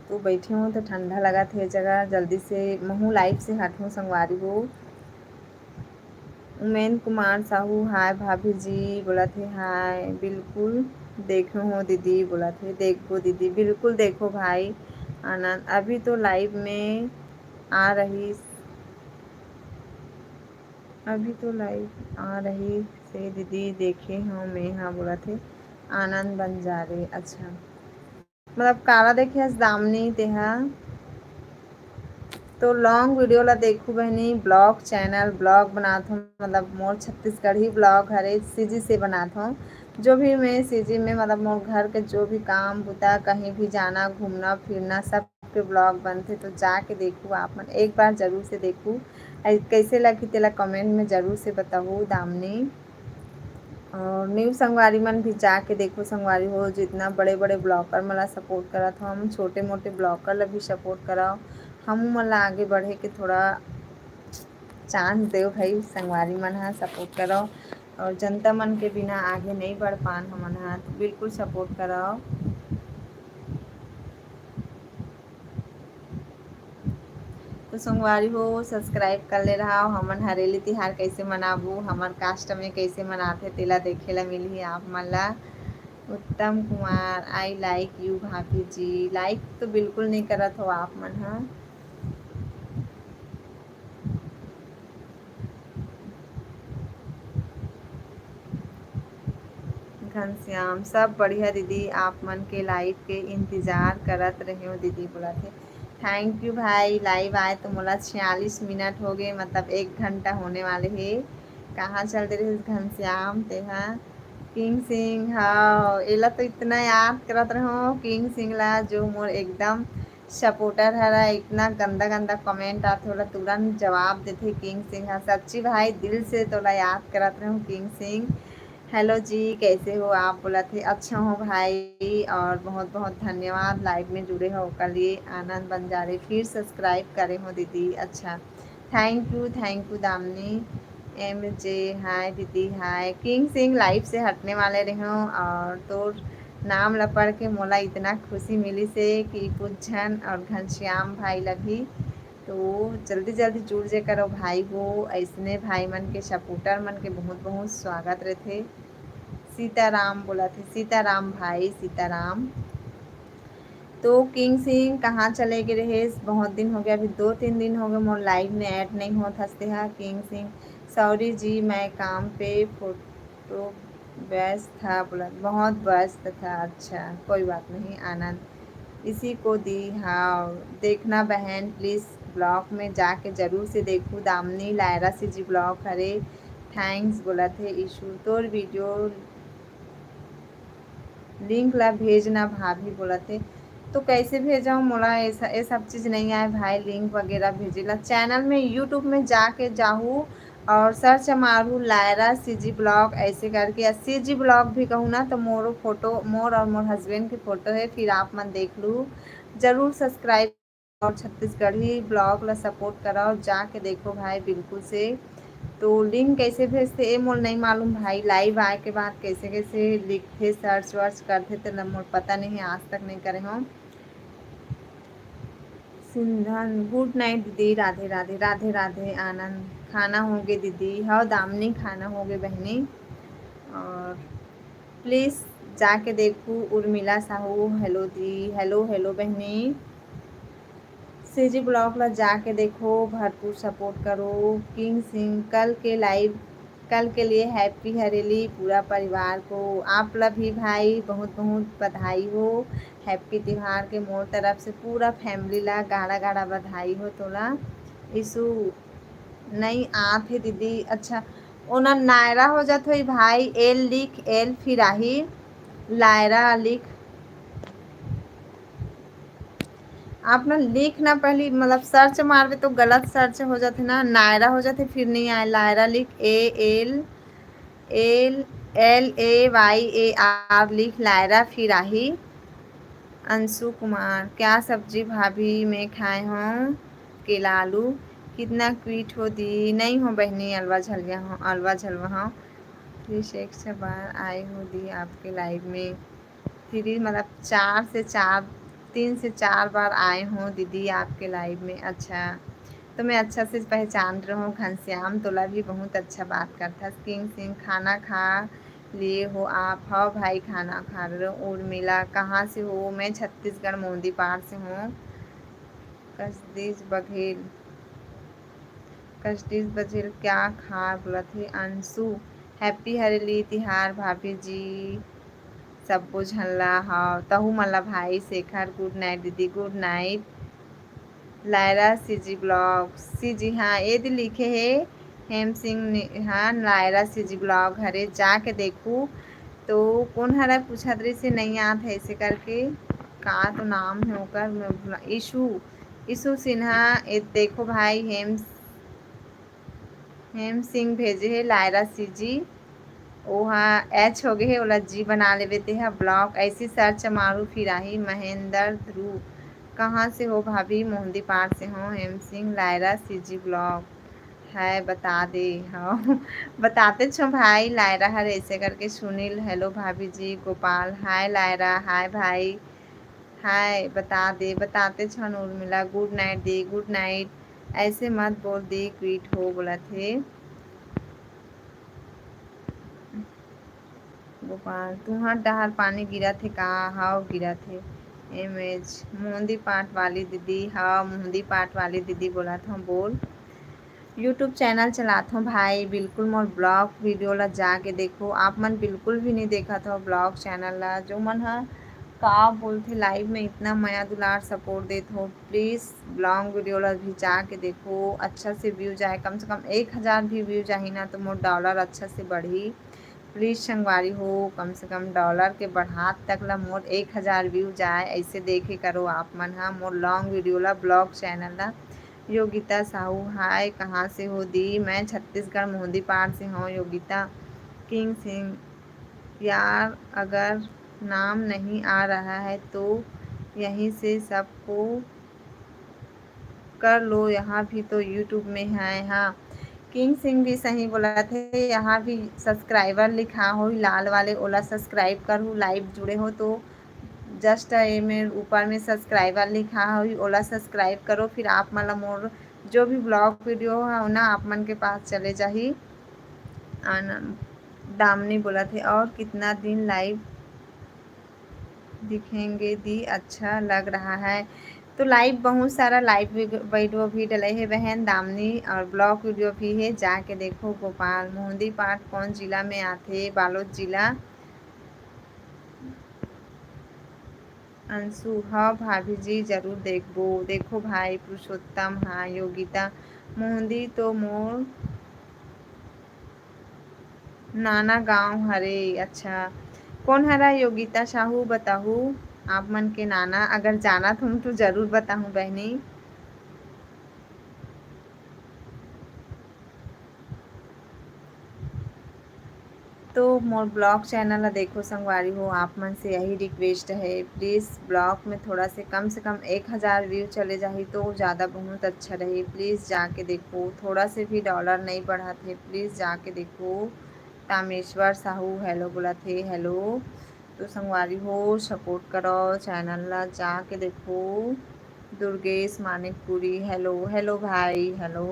तो बैठी हूँ तो ठंडा लगा थे जगह, जल्दी से महू लाइफ से हटूँ संगवारी हो। उमेन कुमार साहू हाय भाभी जी बोला थे हाय, बिल्कुल देखो हो दीदी बोला थे, देखो दीदी बिल्कुल देखो भाई आनंद, अभी तो लाइव में आ रही, अभी तो लाइव आ रही से दीदी देखे हो मैं, हाँ बोला थे आनंद बंजारे। अच्छा मतलब काला देखे दामनी तेहा तो लॉन्ग वीडियो ला देखू बहनी, ब्लॉग चैनल ब्लॉग बनात हूँ, मतलब मोर छत्तीसगढ़ी ब्लॉग हरे सीजी से बनात हूँ। जो भी मैं सीजी में मतलब मोर घर के जो भी काम बुता, कहीं भी जाना घूमना फिरना सब के ब्लॉग बनते, तो जाके देखू आप मन, एक बार ज़रूर से देखू। कैसे लगी तेला कमेंट में ज़रूर से बताऊँ दामनी। और न्यू संगवारी मन भी जाके देखो संगवारी हो, जितना बड़े बड़े ब्लॉगर मला सपोर्ट करत हो, हम छोटे मोटे ब्लॉगर ला भी सपोर्ट कराओ, हम मन ला आगे बढ़े के थोड़ा चांस दो भाई, संगवारी मन हा सपोर्ट करो। और जनता मन के बिना आगे नहीं बढ़ पान हमन हा, तो बिल्कुल सपोर्ट कराओ। तो संगवारी हो सब्सक्राइब कर ले रहा हो, हमन हरेली तिहार कैसे मनाबू, हमर कास्ट में कैसे मनाथे तेला देखे ला मिलही आप मन ला। उत्तम कुमार आई लाइक यू भाभी जी, लाइक तो बिल्कुल नहीं करत हो आप मन हा। घनश्याम सब बढ़िया दीदी, आप मन के लाइव के इंतजार करत रहे हो दीदी बोला थे, थैंक यू भाई। लाइव आए तो मोला 46 मिनट हो गए, मतलब 1 घंटा होने वाले है। कहाँ चल दे रहे घनश्याम तेहा। किंग सिंह हाँ, एला तो इतना याद करत रहो किंग सिंह ला, जो मोर एकदम सपोर्टर हरा, इतना गंदा गंदा कमेंट आते होला तुरंत जवाब देते किंग सिंह हा। सच्ची भाई दिल से तोला याद करत रहो किंग सिंह। हेलो जी कैसे हो आप बोला थे, अच्छा हो भाई, और बहुत बहुत धन्यवाद लाइव में जुड़े हो के लिए। आनंद बंजारे फिर सब्सक्राइब करे हो दीदी, अच्छा thank you Damini. M J hi दीदी हाय। किंग सिंह लाइव से हटने वाले रहे हो, और तो नाम ला पढ़ के मोला इतना खुशी मिली से कि कुछ जन और घनश्याम भाई लगी, तो जल्दी जल्दी जुड़ जे करो भाई हो, ऐसने भाई मन के सपोर्टर मन के बहुत बहुत स्वागत रहते। सीताराम बोला थे, सीताराम भाई सीताराम। तो किंग सिंह कहाँ चले गए रहे, बहुत दिन हो गया, अभी 2-3 दिन हो गए मोर लाइव में ऐड नहीं होता हंसते हैं किंग सिंह। सॉरी जी मैं काम पे फोटो व्यस्त था बोला, बहुत व्यस्त था, अच्छा कोई बात नहीं आनंद इसी को दी। हाँ देखना बहन प्लीज़, ब्लॉग में जाके ज़रूर से देखूँ दामनी लायरा से जी ब्लॉग हरे, थैंक्स बोला थे इशू तोर वीडियो लिंक ला भेजना भाभी बोला थे। तो कैसे भेजाऊँ मोला ऐसा ये सब चीज़ नहीं आए भाई, लिंक वगैरह भेजेला चैनल में यूट्यूब में जाके जाहूँ और सर्च मारूँ लायरा सीजी ब्लॉग ऐसे करके, या सीजी ब्लॉग भी कहूँ ना तो मोर फोटो मोर और मोर हस्बैंड की फ़ोटो है, फिर आप मन देख लूँ ज़रूर सब्सक्राइब और छत्तीसगढ़ी ब्लॉग ला सपोर्ट कराओ, जाके देखो भाई बिल्कुल से। तो लिंक कैसे भेजते ये मोल नहीं मालूम भाई, लाइव आए के बाद कैसे कैसे लिखते सर्च वर्च करते तो मोल पता नहीं, आज तक नहीं करे हों। सिंधन गुड नाइट दीदी, राधे राधे राधे राधे आनंद। खाना होगे दीदी, हाँ दामनी खाना होगे बहनी। और प्लीज़ जाके देखूँ उर्मिला साहू, हेलो दी, हेलो हेलो बहनी। सीजी ब्लॉग ला जाके देखो, भरपूर सपोर्ट करो। किंग सिंह कल के लिए हैप्पी हरेली पूरा परिवार को, आप ला भी भाई बहुत बहुत बधाई हो, हैप्पी त्यौहार के मोर तरफ से पूरा फैमिली ला गाढ़ा गाढ़ा बधाई हो तोला। इशू नहीं आथे दीदी, अच्छा ओना नायरा हो जात हो भाई, एल लिख एल फिर आही लायरा लिख, आप ना लिखना पहले मतलब सर्च मारवे तो गलत सर्च हो जाते ना, नायरा हो जाते फिर नहीं आए, लायरा लिख ALLAYAR लिख लायरा फिर आही। अंशु कुमार क्या सब्जी भाभी में खाए हों, केला आलू, कितना क्वीट हो दी, नहीं हो बहनी अलवा झलवा हो, अलवा झलवा हो। फिर एक से बार आई हूँ दी आपके लाइव में। थ्री मतलब 3 से 4 बार आए हूँ दीदी आपके लाइव में। अच्छा, तो मैं अच्छा से पहचान रहा हूँ। घनश्याम तोला भी बहुत अच्छा बात करता। किंग सिंह खाना खा लिए हो आप? हाँ भाई खाना खा रहे हो। उर्मिला कहाँ से हो? मैं छत्तीसगढ़ मोदी पार से हूँ। कसदीज बघेल क्या खा बोला थे? अंशु हैप्पी हरेली तिहार भाभी जी सब बुझल्ला। हाँ तहु मल्ला भाई शेखर गुड नाइट दीदी good night. Lyra CG blog CG हाँ ये भी लिखे है हेम सिंह। हाँ लायरा सीजी ब्लॉग हरे जाके देखू। तो कौन हरा पूछा तरी से नहीं आत है ऐसे करके का तो नाम है ओकर मैं ईशु ईशु सिन्हा। ये देखो भाई हेम सिंह भेजे है लायरा सीजी। ओहा एच हो गए है ओला जी बना लेवे ते है ब्लॉग ऐसी सर्च मारू फिर आई। महेंद्र ध्रुव कहाँ से हो भाभी? मोहंदी पार से हो। हेम सिंह लायरा सीजी ब्लॉग है बता दे। हाँ बताते छो भाई लायरा हर ऐसे करके। सुनील हेलो भाभी जी। गोपाल हाय लायरा हाय भाई हाय बता दे बताते छन। उर्मिला गुड नाइट दी गुड नाइट। ऐसे मत बोल दी क्वीट हो बोला थे। गोपाल तुहर डहर पानी गिरा थे का? हाव गिरा थे। इमेज मुंदी पाट वाली दीदी। हाँ मुंदी पाट वाली दीदी बोला था बोल। यूट्यूब चैनल चलाता हूँ भाई बिल्कुल मोर ब्लॉग वीडियो ला जाके देखो। आप मन बिल्कुल भी नहीं देखा था ब्लॉग चैनल ला। जो मन हा का बोलते लाइव में इतना माया दुलार सपोर्ट देते हो प्लीज़ ब्लॉग वीडियो ला भी जाके देखो। अच्छा से व्यू जाए कम से कम 1000 भी व्यू जाही ना तो मोर डॉलर अच्छा से बढ़ी। प्लीज़ संगवारी हो कम से कम डॉलर के बढ़ात तक ला मोर 1000 व्यू जाए ऐसे देखे करो आप मन। हाँ मोर लॉन्ग वीडियो ला ब्लॉग चैनल ला। योगिता साहू हाय कहाँ से हो दी? मैं छत्तीसगढ़ मोदी पार से हूँ योगिता। किंग सिंह यार अगर नाम नहीं आ रहा है तो यहीं से सबको कर लो। यहाँ भी तो यूट्यूब में है। हाँ किंग सिंह भी सही बोला थे। यहाँ भी सब्सक्राइबर लिखा हो लाल वाले ओला सब्सक्राइब कर हो। लाइव जुड़े हो तो जस्ट ये में ऊपर में सब्सक्राइबर लिखा हो ओला सब्सक्राइब करो। फिर आप मतलब मोर जो भी ब्लॉग वीडियो है ना आप मन के पास चले जाही। दामनी बोला थे और कितना दिन लाइव दिखेंगे दी? अच्छा लग रहा है। तो लाइव बहुत सारा लाइव वीडियो भी डले है बहन दामनी और ब्लॉग वीडियो भी है जाके देखो। गोपाल मोहंदी पाठ कौन जिला में आते? बालोद जिला। अंशु हाँ भाभी जी जरूर देखबो। देखो भाई पुरुषोत्तम हाँ योगिता मोहंदी तो मोर नाना गांव हरे। अच्छा कौन हरा योगिता साहू बताहू आप मन के नाना? अगर जाना तुम तो जरूर बताहूँ बहनी। तो मोर ब्लॉग चैनल ला देखो संगवारी हो आप मन से यही रिक्वेस्ट है प्लीज़ ब्लॉग में थोड़ा से कम 1000 व्यू चले जाही तो ज़्यादा बहुत अच्छा रहे। प्लीज़ जाके देखो थोड़ा से भी डॉलर नहीं बढ़ा थे प्लीज़ जाके देखो। तामेश्वर साहू हेलो बोला थे हेलो। तो संगवारी हो सपोर्ट करो चैनल ला जाके देखो। दुर्गेश मानिकपुरी हेलो हेलो भाई हेलो।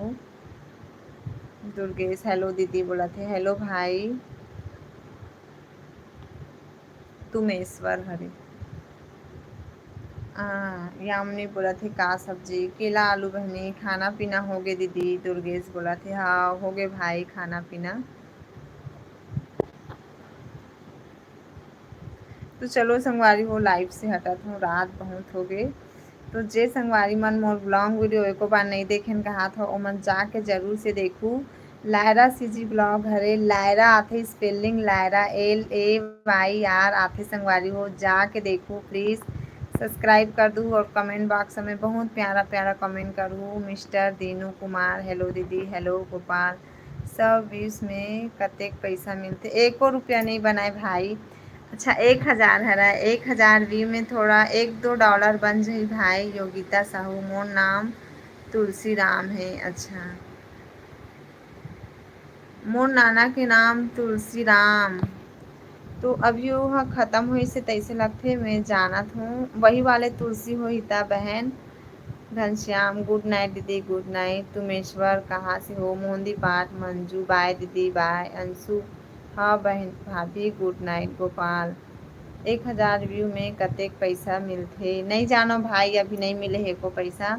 दुर्गेश हेलो दीदी बोला थे हेलो भाई। तुमेश्वर हरे यामिनी बोला थे का सब्जी? केला आलू बहनी। खाना पीना हो गए दीदी? दुर्गेश बोला थे हाँ हो गए भाई खाना पीना। तो चलो संगवारी हो लाइव से हटत हूँ रात बहुत हो गए। तो जे संगवारी मन मोर ब्लॉग वीडियो एको बार नहीं देखेन कहा था ओ मन जाके जरूर से देखू। लायरा सीजी ब्लॉग हरे लायरा आथे स्पेलिंग लायरा LAYR आथे संगवारी हो जाके देखो प्लीज़। सब्सक्राइब कर दूँ और कमेंट बॉक्स में बहुत प्यारा प्यारा कमेंट करूँ। मिस्टर दीनू कुमार हेलो दीदी हेलो। गोपाल सब व्यूज में कतेक पैसा मिलते? एको रुपया नहीं बनाए भाई। अच्छा 1000 हरा 1000 व्यू में थोड़ा 1-2 डॉलर बन जाई भाई। योगिता साहू मोर नाम तुलसी राम है। अच्छा मोर नाना के नाम तुलसी राम। तो अभी वह ख़त्म हुई से तैसे लगथे मैं जानत हूँ वही वाले तुलसी हो हिता बहन। घनश्याम गुड नाइट दीदी गुड नाइट। तुमेश्वर कहाँ से हो? मोहंदी पाठ मंजू बाय दीदी बाय। अंशु हाँ बहन भाभी गुड नाइट। गोपाल 1000 व्यू में कतेक पैसा मिलथे? नहीं जानो भाई अभी नहीं मिले है को पैसा।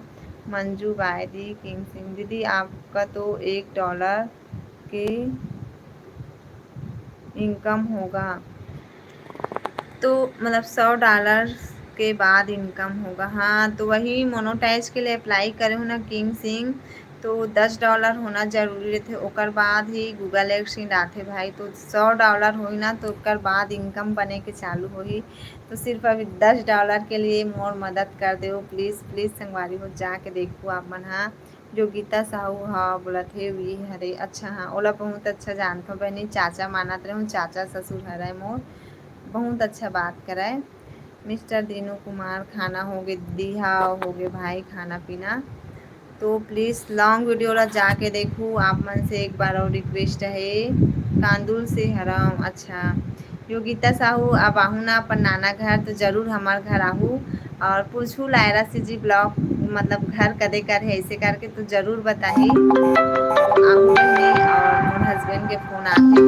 Manju by the. King Singh दीदी आपका तो $1 के इनकम होगा तो मतलब $100 के बाद इनकम होगा। हाँ तो वही मोनोटाइज के लिए अप्लाई करे हो ना किंग सिंह, तो $10 होना जरूरी रहते ओकर बाद ही गूगल एडसेंस आथे भाई। तो $100 होई ना तो ओकर बाद इनकम बने के चालू होही। तो सिर्फ अभी $10 के लिए मोर मदद कर दे प्लीज़ प्लीज़ संगवारी हो जाके देखो आप मन। हाँ जो गीता साहू हाँ बोला थे वी हरे अच्छा हाँ ओला बहुत अच्छा जानता हूँ बहनी चाचा मानत रहूँ चाचा ससुर हरे मोर बहुत अच्छा बात कराए। मिस्टर दीनू कुमार खाना हो गए दीदी हाँ हो गए भाई खाना पीना। तो प्लीज़ लॉन्ग वीडियो ला जाके देखूँ आप मन से एक बार और रिक्वेस्ट है। कांदुल से हराम अच्छा। योगिता साहू अब आहू ना अपन नाना घर तो ज़रूर हमार घर आहू और पूछू लायरा से जी ब्लॉग मतलब घर कदे कर है ऐसे करके तो ज़रूर बताही। तो आहू बहनी और मोर हस्बैंड के फ़ोन आते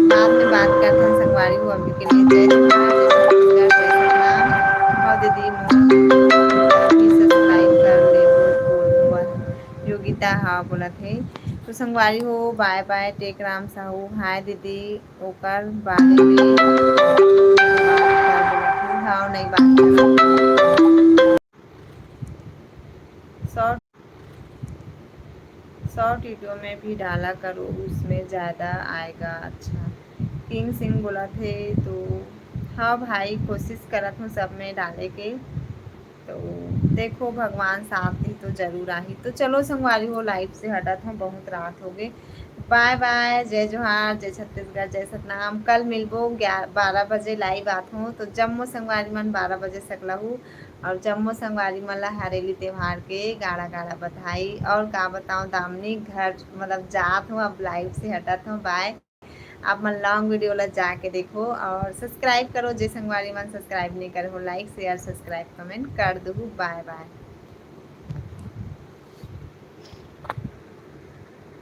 बाद में बात करते हैं संगवारी हो अभी के लिए जय जोहार जय छत्तीसगढ़ जय सतनाम। हाँ दीदी मोर भी सब्सक्राइब कर ले बोल योगिता हाँ बोला थे। तो संगवारी हो bye bye Tekram Sahu hi दीदी ओकर बारे में बात कर बोला थे हाँ नहीं बात करो शॉर्ट शॉर्ट वीडियो में भी डाला करो उसमें ज़्यादा आएगा। अच्छा किंग सिंह बोला थे तो हाँ भाई कोशिश करत हूँ सब में डाले के। तो देखो भगवान साथ दी तो जरूर आई। तो चलो संगवारी हो लाइव से हटत हूँ बहुत रात हो गई। बाय बाय जय जोहार जय छत्तीसगढ़ जय सतनाम। कल मिलबो 12 बजे लाइव आत हूँ तो जम्मो संगवारी मन 12 बजे सकला हूँ और जम्मो संगवारी मन ला हरेली त्योहार के गाड़ा गाड़ा बधाई। और का बताऊँ दामनी घर मतलब जात हूँ अब लाइव से हटत हूँ बाय। आप मन लॉन्ग वीडियो ला जाके देखो और सब्सक्राइब करो जे संगवारी मन सब्सक्राइब नहीं करे हो लाइक शेयर सब्सक्राइब कमेंट कर दो बाय बाय।